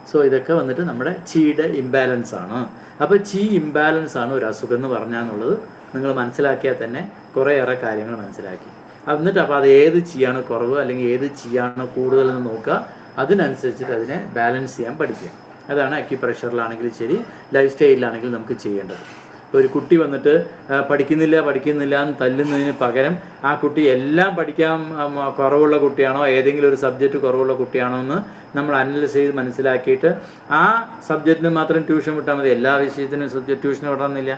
സോ ഇതൊക്കെ വന്നിട്ട് നമ്മുടെ ചീയുടെ ഇംബാലൻസ് ആണ്. അപ്പോൾ ചീ ഇംബാലൻസ് ആണ് ഒരു അസുഖം എന്ന് പറഞ്ഞാന്നുള്ളത് നിങ്ങൾ മനസ്സിലാക്കിയാൽ തന്നെ കുറേയേറെ കാര്യങ്ങൾ മനസ്സിലാക്കി. എന്നിട്ട് അപ്പോൾ അത് ഏത് ചീയാണ് കുറവ് അല്ലെങ്കിൽ ഏത് ചീയാണ് കൂടുതലെന്ന് നോക്കുക, അതിനനുസരിച്ചിട്ട് അതിനെ ബാലൻസ് ചെയ്യാൻ പഠിക്കുക. അതാണ് അക്യുപ്രഷറിലാണെങ്കിലും ശരി, ലൈഫ് സ്റ്റൈലിലാണെങ്കിലും നമുക്ക് ചെയ്യേണ്ടത്. ഒരു കുട്ടി വന്നിട്ട് പഠിക്കുന്നില്ല എന്ന് തല്ലുന്നതിന് പകരം ആ കുട്ടി എല്ലാം പഠിക്കാൻ കുറവുള്ള കുട്ടിയാണോ, ഏതെങ്കിലും ഒരു സബ്ജക്റ്റ് കുറവുള്ള കുട്ടിയാണോ എന്ന് നമ്മൾ അനലൈസ് ചെയ്ത് മനസ്സിലാക്കിയിട്ട് ആ സബ്ജക്റ്റിന് മാത്രം ട്യൂഷൻ വിട്ടാൽ മതി. എല്ലാ വിഷയത്തിനും ട്യൂഷൻ വിടണമെന്നില്ല.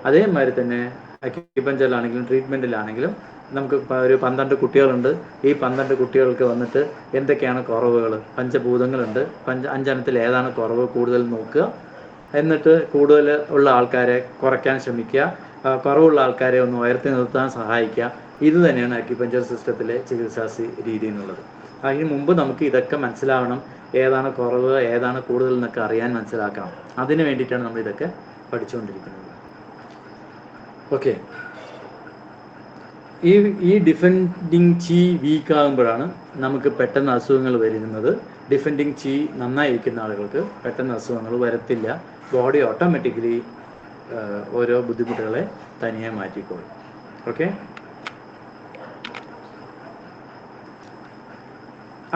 അതേമാതിരി തന്നെ അക്യുപഞ്ചറിലാണെങ്കിലും ട്രീറ്റ്മെൻറ്റിലാണെങ്കിലും നമുക്ക് ഒരു 12 കുട്ടികളുണ്ട്. ഈ 12 കുട്ടികൾക്ക് വന്നിട്ട് എന്തൊക്കെയാണ് കുറവുകൾ, പഞ്ചഭൂതങ്ങളുണ്ട്, 5 ഏതാണ് കുറവ് കൂടുതൽ നോക്കുക. എന്നിട്ട് കൂടുതൽ ഉള്ള ആൾക്കാരെ കുറയ്ക്കാൻ ശ്രമിക്കുക, കുറവുള്ള ആൾക്കാരെ ഒന്ന് ഉയർത്തി നിർത്താൻ സഹായിക്കുക. ഇത് തന്നെയാണ് അക്യുപഞ്ചർ സിസ്റ്റത്തിലെ ചികിത്സാ രീതി എന്നുള്ളത്. അതിന് മുമ്പ് നമുക്ക് ഇതൊക്കെ മനസ്സിലാവണം, ഏതാണ് കുറവ് ഏതാണ് കൂടുതൽ എന്നൊക്കെ അറിയാൻ മനസ്സിലാക്കണം. അതിന് വേണ്ടിയിട്ടാണ് നമ്മൾ ഇതൊക്കെ പഠിച്ചുകൊണ്ടിരിക്കുന്നത്. ഓക്കെ, ഈ ഡിഫെൻഡിങ് ചീ വീക്കാകുമ്പോഴാണ് നമുക്ക് പെട്ടെന്ന് അസുഖങ്ങൾ വരുന്നത്. ഡിഫെൻഡിങ് ചീ നന്നായിരിക്കുന്ന ആളുകൾക്ക് പെട്ടെന്ന് അസുഖങ്ങൾ വരത്തില്ല. ബോഡി ഓട്ടോമാറ്റിക്കലി ഓരോ ബുദ്ധിമുട്ടുകളെ തനിയെ മാറ്റിക്കോളും. ഓക്കെ,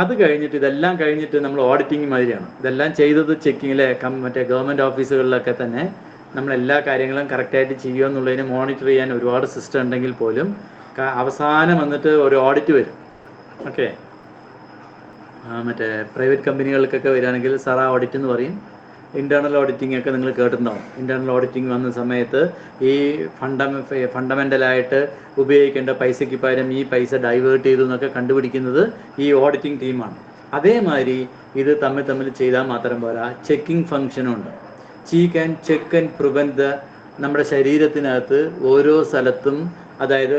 അത് കഴിഞ്ഞിട്ട് ഇതെല്ലാം കഴിഞ്ഞിട്ട് നമ്മൾ ഓഡിറ്റിങ് മാതിരിയാണ്. ഇതെല്ലാം ചെയ്തത് ചെക്കിങ്ങിലെ മറ്റേ ഗവൺമെൻറ് ഓഫീസുകളിലൊക്കെ തന്നെ നമ്മളെല്ലാ കാര്യങ്ങളും കറക്റ്റായിട്ട് ചെയ്യുക എന്നുള്ളതിന് മോണിറ്റർ ചെയ്യാൻ ഒരുപാട് സിസ്റ്റം ഉണ്ടെങ്കിൽ പോലും അവസാനം വന്നിട്ട് ഒരു ഓഡിറ്റ് വരും. ഓക്കെ, മറ്റേ പ്രൈവറ്റ് കമ്പനികൾക്കൊക്കെ വരികയാണെങ്കിൽ സറ ഓഡിറ്റ് എന്ന് പറയും. ഇൻറ്റേർണൽ ഓഡിറ്റിംഗ് ഒക്കെ നിങ്ങൾ കേട്ടിട്ടുണ്ടാവും. ഇൻറ്റേർണൽ ഓഡിറ്റിംഗ് വന്ന സമയത്ത് ഈ ഫണ്ടമെൻ്റലായിട്ട് ഉപയോഗിക്കേണ്ട പൈസയ്ക്ക് പകരം ഈ പൈസ ഡൈവേർട്ട് ചെയ്തു എന്നൊക്കെ കണ്ടുപിടിക്കുന്നത് ഈ ഓഡിറ്റിംഗ് ടീമാണ്. അതേമാതിരി ഇത് തമ്മിൽ ചെയ്താൽ മാത്രം പോരാ, ചെക്കിംഗ് ഫംഗ്ഷനും ഉണ്ട്. ചീ ക്യാൻ ചെക്ക് ആൻഡ് പ്രിവെൻറ്റ് നമ്മുടെ ശരീരത്തിനകത്ത് ഓരോ സ്ഥലത്തും, അതായത്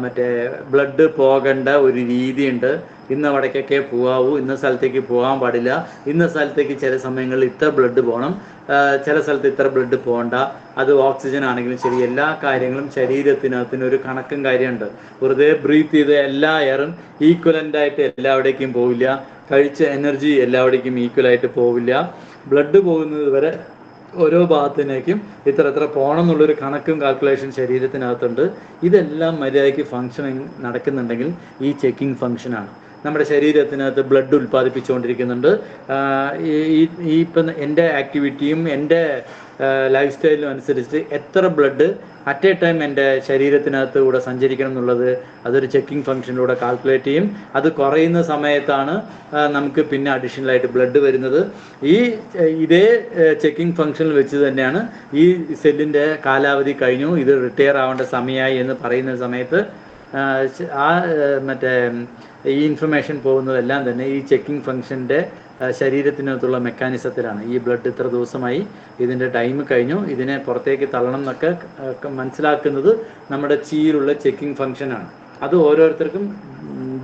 മറ്റേ ബ്ലഡ് പോകേണ്ട ഒരു രീതിയുണ്ട്. ഇന്ന അവിടേക്കൊക്കെ പോകാവൂ, ഇന്ന സ്ഥലത്തേക്ക് പോകാൻ പാടില്ല, ഇന്ന സ്ഥലത്തേക്ക് ചില സമയങ്ങളിൽ ഇത്ര ബ്ലഡ് പോകണം, ചില സ്ഥലത്ത് ഇത്ര ബ്ലഡ് പോകണ്ട. അത് ഓക്സിജൻ ആണെങ്കിലും ശരി, എല്ലാ കാര്യങ്ങളും ശരീരത്തിനകത്തിനൊരു കണക്കും കാര്യമുണ്ട്. വെറുതെ ബ്രീത്ത് ചെയ്ത് എല്ലാ എയറും ഈക്വലൻ്റായിട്ട് എല്ലാവിടേക്കും പോവില്ല. കഴിച്ച എനർജി എല്ലാവിടേക്കും ഈക്വലായിട്ട് പോവില്ല. ബ്ലഡ് പോകുന്നത് വരെ ഓരോ ഭാഗത്തിനേക്കും ഇത്ര പോകണം എന്നുള്ളൊരു കണക്കും കാൽക്കുലേഷൻ ശരീരത്തിനകത്തുണ്ട്. ഇതെല്ലാം മര്യാദയ്ക്ക് ഫങ്ഷനിങ് നടക്കുന്നുണ്ടെങ്കിൽ ഈ ചെക്കിംഗ് ഫങ്ഷനാണ്. നമ്മുടെ ശരീരത്തിനകത്ത് ബ്ലഡ് ഉൽപ്പാദിപ്പിച്ചുകൊണ്ടിരിക്കുന്നുണ്ട്. ഇപ്പം എൻ്റെ ആക്ടിവിറ്റിയും എൻ്റെ ലൈഫ് സ്റ്റൈലിനും അനുസരിച്ച് എത്ര ബ്ലഡ് അറ്റ് എ ടൈം എൻ്റെ ശരീരത്തിനകത്ത് കൂടെ സഞ്ചരിക്കണം എന്നുള്ളത് അതൊരു ചെക്കിംഗ് ഫംഗ്ഷനിലൂടെ കാൽക്കുലേറ്റ് ചെയ്യും. അത് കുറയുന്ന സമയത്താണ് നമുക്ക് പിന്നെ അഡീഷണലായിട്ട് ബ്ലഡ് വരുന്നത്. ഇതേ ചെക്കിംഗ് ഫംഗ്ഷനിൽ വെച്ച് തന്നെയാണ് ഈ സെല്ലിൻ്റെ കാലാവധി കഴിഞ്ഞു, ഇത് റിട്ടയർ ആവേണ്ട സമയമായി എന്ന് പറയുന്ന സമയത്ത് മറ്റേ ഈ ഇൻഫർമേഷൻ പോകുന്നതെല്ലാം തന്നെ ഈ ചെക്കിംഗ് ഫംഗ്ഷൻ്റെ ശരീരത്തിനകത്തുള്ള മെക്കാനിസത്തിലാണ്. ഈ ബ്ലഡ് ഇത്ര ദിവസമായി, ഇതിൻ്റെ ടൈം കഴിഞ്ഞു, ഇതിനെ പുറത്തേക്ക് തള്ളണം എന്നൊക്കെ മനസ്സിലാക്കുന്നത് നമ്മുടെ ചീയിലുള്ള ചെക്കിംഗ് ഫംഗ്ഷനാണ്. അത് ഓരോരുത്തർക്കും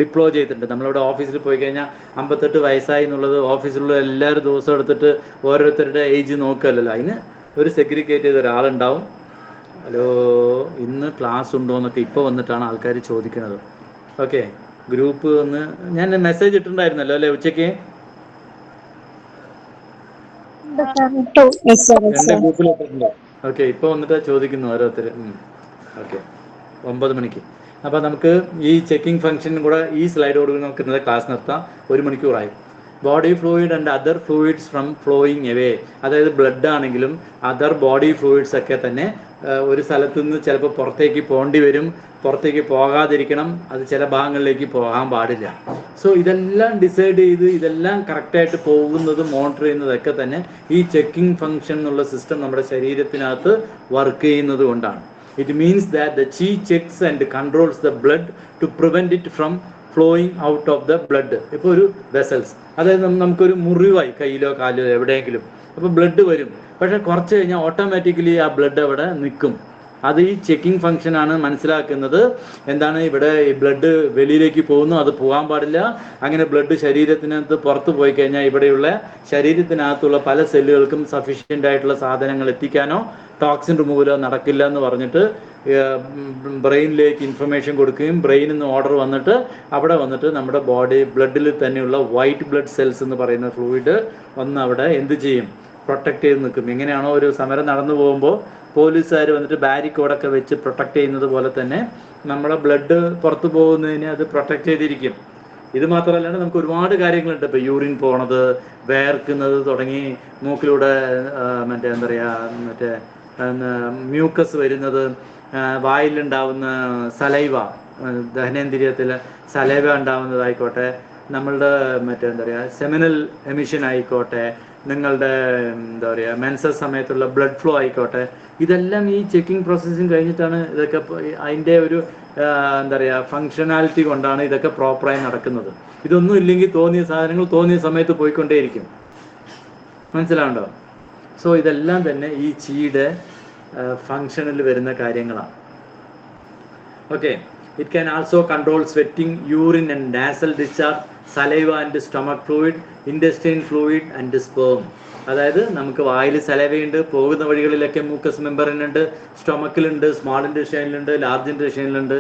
ഡിപ്ലോയ് ചെയ്തിട്ടുണ്ട്. നമ്മളിവിടെ ഓഫീസിൽ പോയി കഴിഞ്ഞാൽ 58 വയസ്സായി എന്നുള്ളത് ഓഫീസിലുള്ള എല്ലാവരും ദിവസം എടുത്തിട്ട് ഓരോരുത്തരുടെ ഏജ് നോക്കുകയല്ലല്ലോ. അതിന് ഒരു സെഗ്രിഗേറ്റ് ചെയ്ത ഒരാളുണ്ടാവും. ഹലോ, ഇന്ന് ക്ലാസ് ഉണ്ടോ എന്നൊക്കെ ഇപ്പോൾ വന്നിട്ടാണ് ആൾക്കാർ ചോദിക്കുന്നത്. ഓക്കെ, ഗ്രൂപ്പ് ഒന്ന് ഞാൻ മെസ്സേജ് ഇട്ടിട്ടുണ്ടായിരുന്നല്ലോ അല്ലേ ഉച്ചയ്ക്ക്? 2 ഗ്രൂപ്പിൽ ഇട്ടിട്ടുണ്ടോ? ഓക്കെ, ഇപ്പോൾ വന്നിട്ട് ചോദിക്കുന്നു ഓരോരുത്തർ. ഓക്കെ, 9 മണിക്ക്. അപ്പോൾ നമുക്ക് ഈ ചെക്കിംഗ് ഫംഗ്ഷനും കൂടെ ഈ സ്ലൈഡോട് നമുക്ക് ഇന്നത്തെ ക്ലാസ് നിർത്താം. 1 മണിക്കൂറായി. Body fluid and other fluids from flowing away, അതായത് ബ്ലഡ് ആണെങ്കിലും അതർ ബോഡി ഫ്ലൂയിഡ്സ് ഒക്കെ തന്നെ ഒരു സ്ഥലത്തു നിന്ന് ചിലപ്പോൾ പുറത്തേക്ക് പോകേണ്ടി വരും, പുറത്തേക്ക് പോകാതിരിക്കണം, അത് ചില ഭാഗങ്ങളിലേക്ക് പോകാൻ പാടില്ല. സോ ഇതെല്ലാം ഡിസൈഡ് ചെയ്ത് ഇതെല്ലാം കറക്റ്റായിട്ട് പോകുന്നത് മോണിറ്റർ ചെയ്യുന്നതൊക്കെ തന്നെ ഈ ചെക്കിംഗ് ഫംഗ്ഷൻ എന്നുള്ള സിസ്റ്റം നമ്മുടെ ശരീരത്തിനകത്ത് വർക്ക് ചെയ്യുന്നത് കൊണ്ടാണ്. It means that the chi checks and controls the blood to prevent it from flowing out of the blood. ഇപ്പോൾ ഒരു വെസൽസ്, അതായത് നമുക്കൊരു മുറിവായി കയ്യിലോ കാലിലോ എവിടെയെങ്കിലും, അപ്പോൾ ബ്ലഡ് വരും. പക്ഷേ കുറച്ച് കഴിഞ്ഞാൽ ഓട്ടോമാറ്റിക്കലി ആ ബ്ലഡ് അവിടെ നിൽക്കും. അത് ഈ ചെക്കിംഗ് ഫംഗ്ഷനാണ് മനസ്സിലാക്കുന്നത്. എന്താണ് ഇവിടെ ഈ ബ്ലഡ് വെളിയിലേക്ക് പോകുന്നു, അത് പോകാൻ പാടില്ല. അങ്ങനെ ബ്ലഡ് ശരീരത്തിനകത്ത് പുറത്ത് പോയി കഴിഞ്ഞാൽ ഇവിടെയുള്ള ശരീരത്തിനകത്തുള്ള പല സെല്ലുകൾക്കും സഫീഷ്യൻ്റ് ആയിട്ടുള്ള സാധനങ്ങൾ എത്തിക്കാനോ ടോക്സിൻ റിമൂവലോ നടക്കില്ല എന്ന് പറഞ്ഞിട്ട് ബ്രെയിനിലേക്ക് ഇൻഫർമേഷൻ കൊടുക്കുകയും ബ്രെയിനിൽ നിന്ന് ഓർഡർ വന്നിട്ട് അവിടെ വന്നിട്ട് നമ്മുടെ ബോഡി ബ്ലഡിൽ തന്നെയുള്ള വൈറ്റ് ബ്ലഡ് സെൽസ് എന്ന് പറയുന്ന ഫ്ലൂയിഡ് വന്ന് അവിടെ എന്ത് ചെയ്യും, പ്രൊട്ടക്റ്റ് ചെയ്ത് നിൽക്കും. എങ്ങനെയാണോ ഒരു സമരം നടന്നു പോകുമ്പോൾ പോലീസുകാർ വന്നിട്ട് ബാരിക്കോഡൊക്കെ വെച്ച് പ്രൊട്ടക്റ്റ് ചെയ്യുന്നത് പോലെ തന്നെ നമ്മുടെ ബ്ലഡ് പുറത്തു പോകുന്നതിനെ അത് പ്രൊട്ടക്റ്റ് ചെയ്തിരിക്കും. ഇത് മാത്രമല്ലാണ്ട് നമുക്ക് ഒരുപാട് കാര്യങ്ങളുണ്ട്. ഇപ്പോൾ യൂറിൻ പോണത്, വേർക്കുന്നത് തുടങ്ങി മൂക്കിലൂടെ മറ്റേ എന്താ പറയുക മ്യൂക്കസ് വരുന്നത്, വായിലുണ്ടാവുന്ന സലൈവ, ദഹനേന്ദ്രിയത്തിൽ സലൈവ ഉണ്ടാവുന്നതായിക്കോട്ടെ, നമ്മളുടെ എന്താ പറയുക സെമിനൽ എമിഷൻ ആയിക്കോട്ടെ, നിങ്ങളുടെ എന്താ പറയുക മെൻസസ് സമയത്തുള്ള ബ്ലഡ് ഫ്ലോ ആയിക്കോട്ടെ, ഇതെല്ലാം ഈ ചെക്കിംഗ് പ്രോസസ്സിങ് കഴിഞ്ഞിട്ടാണ് ഇതൊക്കെ അതിൻ്റെ ഒരു എന്താ പറയുക ഫങ്ഷനാലിറ്റി കൊണ്ടാണ് ഇതൊക്കെ പ്രോപ്പറായി നടക്കുന്നത്. ഇതൊന്നും ഇല്ലെങ്കിൽ തോന്നിയ സാധനങ്ങൾ തോന്നിയ സമയത്ത് പോയിക്കൊണ്ടേയിരിക്കും. മനസ്സിലാവുണ്ടോ? സോ ഇതെല്ലാം തന്നെ ഈ ചീയുടെ ഫങ്ഷനിൽ വരുന്ന കാര്യങ്ങളാണ്. Okay, it can also control sweating, urine and nasal discharge, saliva and stomach fluid, intestine fluid and sperm. അതായത് നമുക്ക് വായിൽ സലൈവയുണ്ട്, പോകുന്ന വഴികളിലൊക്കെ മൂക്കസ് മെമ്പറിനുണ്ട്, സ്റ്റൊമക്കിലുണ്ട്, സ്മോൾ ഇൻറ്റസ്റ്റൈനിലുണ്ട്, ലാർജ് ഇൻറ്റസ്റ്റൈനിലുണ്ട്,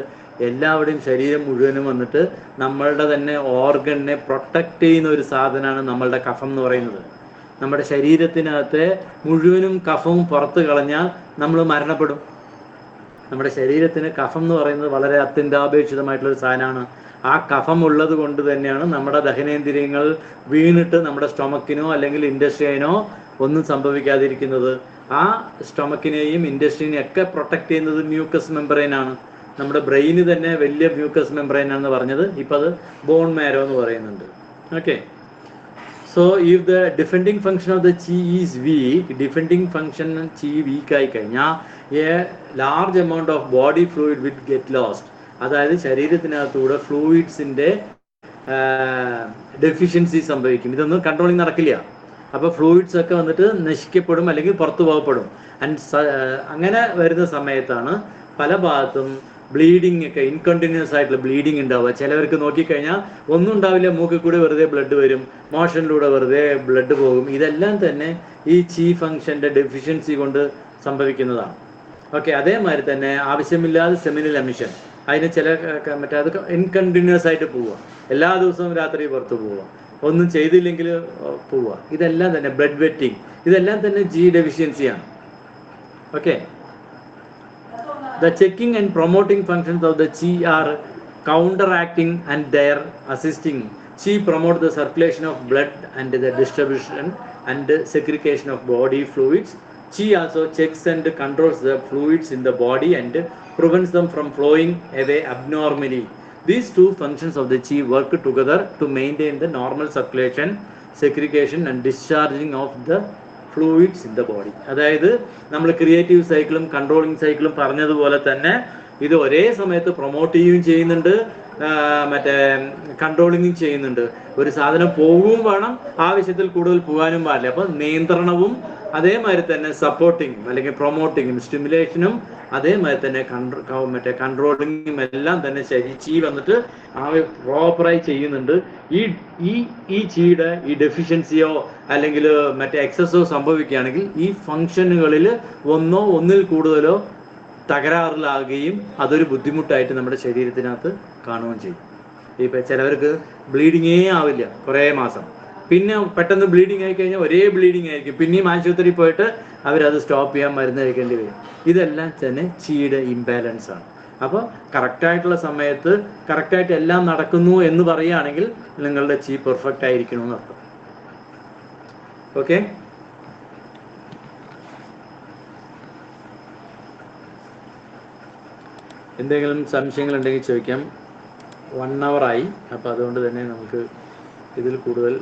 എല്ലാവരുടെയും ശരീരം മുഴുവനും വന്നിട്ട് നമ്മളുടെ തന്നെ ഓർഗനെ പ്രൊട്ടക്റ്റ് ചെയ്യുന്ന ഒരു സാധനമാണ് നമ്മളുടെ കഫം എന്ന് പറയുന്നത്. നമ്മുടെ ശരീരത്തിനകത്തെ മുഴുവനും കഫവും പുറത്ത് കളഞ്ഞാൽ നമ്മൾ മരണപ്പെടും. നമ്മുടെ ശരീരത്തിന് കഫം എന്ന് പറയുന്നത് വളരെ അത്യന്താപേക്ഷിതമായിട്ടുള്ളൊരു സാധനമാണ്. ആ കഫം ഉള്ളത് കൊണ്ട് തന്നെയാണ് നമ്മുടെ ദഹനേന്ദ്രിയങ്ങൾ വീണിട്ട് നമ്മുടെ സ്റ്റൊമക്കിനോ അല്ലെങ്കിൽ ഇൻഡസ്ട്രിയനോ ഒന്നും സംഭവിക്കാതിരിക്കുന്നത്. ആ സ്റ്റൊമക്കിനെയും ഇൻഡസ്ട്രീനെയും ഒക്കെ പ്രൊട്ടക്റ്റ് ചെയ്യുന്നത് മ്യൂക്കസ് മെമ്പറൈനാണ്. നമ്മുടെ ബ്രെയിന് തന്നെ വലിയ മ്യൂക്കസ് മെമ്പറൈനാണെന്ന് പറഞ്ഞത്, ഇപ്പം അത് ബോൺ മാരോ എന്ന് പറയുന്നുണ്ട്. Okay, so if the defending function of the ചി ഈസ് വീക്ക്, ഡിഫെൻഡിങ് ഫംഗ്ഷൻ ചി വീക്കായി കഴിഞ്ഞാൽ A large amount of body fluid will get lost. അതായത് ശരീരത്തിനകത്തൂടെ ഫ്ലൂയിഡ്സിൻ്റെ ഡെഫിഷ്യൻസി സംഭവിക്കും. ഇതൊന്നും കൺട്രോളിങ് നടക്കില്ല. അപ്പോൾ ഫ്ലൂയിഡ്സ് ഒക്കെ വന്നിട്ട് നശിക്കപ്പെടും അല്ലെങ്കിൽ പുറത്തു പോകപ്പെടും. അങ്ങനെ വരുന്ന സമയത്താണ് പല ഭാഗത്തും ബ്ലീഡിങ് ഒക്കെ, ഇൻകണ്ടിന്യൂസ് ആയിട്ടുള്ള ബ്ലീഡിങ് ഉണ്ടാവുക. ചിലവർക്ക് നോക്കിക്കഴിഞ്ഞാൽ ഒന്നും ഉണ്ടാവില്ല, മൂക്കിൽ കൂടെ വെറുതെ ബ്ലഡ് വരും, മോഷനിലൂടെ വെറുതെ ബ്ലഡ് പോകും. ഇതെല്ലാം തന്നെ ഈ ചീ ഫംഗ്ഷൻ്റെ ഡെഫിഷ്യൻസി കൊണ്ട് സംഭവിക്കുന്നതാണ്. ഓക്കെ, അതേമാതിരി തന്നെ ആവശ്യമില്ലാതെ സെമിനൽ എമിഷൻ, അതിന് ചില മറ്റേ അത് ഇൻകണ്ടിന്യൂസ് ആയിട്ട് പോവുക, എല്ലാ ദിവസവും രാത്രി പുറത്ത് പോവുക, ഒന്നും ചെയ്തില്ലെങ്കിൽ പോവുക, ഇതെല്ലാം തന്നെ ബ്ലഡ് വെറ്റിംഗ്, ഇതെല്ലാം തന്നെ ജി ഡെഫിഷ്യൻസിയാണ്. Okay, the checking and promoting functions of the chi are counteracting and they are assisting. Chi promote the circulation of blood and the distribution and segregation of body fluids. Chi also checks and controls the fluids in the body and prevents them from flowing away abnormally. These two functions of the chi work together to maintain the normal circulation, segregation and discharging of the fluids in the body. അതായത് നമ്മൾ ക്രിയേറ്റീവ് സൈക്കിളും കൺട്രോളിങ് സൈക്കിളും പറഞ്ഞതുപോലെ തന്നെ ഇത് ഒരേ സമയത്ത് പ്രൊമോട്ട് ചെയ്യുകയും ചെയ്യുന്നുണ്ട്, മറ്റേ കൺട്രോളിങ്ങും ചെയ്യുന്നുണ്ട്. ഒരു സാധനം പോവുകയും വേണം, ആവശ്യത്തിൽ കൂടുതൽ പോകാനും പാടില്ല. അപ്പം നിയന്ത്രണവും അതേമാതിരി തന്നെ സപ്പോർട്ടിങ്ങും അല്ലെങ്കിൽ പ്രൊമോട്ടിങ്ങും സ്റ്റിമുലേഷനും അതേമാതിരി തന്നെ മറ്റേ കൺട്രോളിങ്ങും എല്ലാം തന്നെ ചീ വന്നിട്ട് പ്രോപ്പറായി ചെയ്യുന്നുണ്ട്. ഈ ചീയുടെ ഈ ഡെഫിഷ്യൻസിയോ അല്ലെങ്കിൽ മറ്റേ എക്സസോ സംഭവിക്കുകയാണെങ്കിൽ ഈ ഫങ്ഷനുകളിൽ ഒന്നിൽ കൂടുതലോ തകരാറിലാകുകയും അതൊരു ബുദ്ധിമുട്ടായിട്ട് നമ്മുടെ ശരീരത്തിനകത്ത് കാണുകയും ചെയ്യും. ഇപ്പം ചിലവർക്ക് ബ്ലീഡിങ്ങേ ആവില്ല കുറേ മാസം, പിന്നെ പെട്ടെന്ന് ബ്ലീഡിങ് ആയി കഴിഞ്ഞാൽ ഒരേ ബ്ലീഡിങ് ആയിരിക്കും, പിന്നെയും ആശുപത്രിയിൽ പോയിട്ട് അവരത് സ്റ്റോപ്പ് ചെയ്യാൻ മരുന്ന് കഴിക്കേണ്ടി വരും. ഇതെല്ലാം തന്നെ ചീയുടെ ഇംബാലൻസ് ആണ്. അപ്പോൾ കറക്റ്റായിട്ടുള്ള സമയത്ത് കറക്റ്റായിട്ട് എല്ലാം നടക്കുന്നു എന്ന് പറയുകയാണെങ്കിൽ നിങ്ങളുടെ ചീ പെർഫെക്റ്റ് ആയിരിക്കണമെന്ന് അർത്ഥം. ഓക്കെ, എന്തെങ്കിലും സംശയങ്ങളുണ്ടെങ്കിൽ ചോദിക്കാം. 1 hour ആയി, അപ്പോൾ അതുകൊണ്ട് തന്നെ നമുക്ക് ഇതിൽ കൂടുതൽ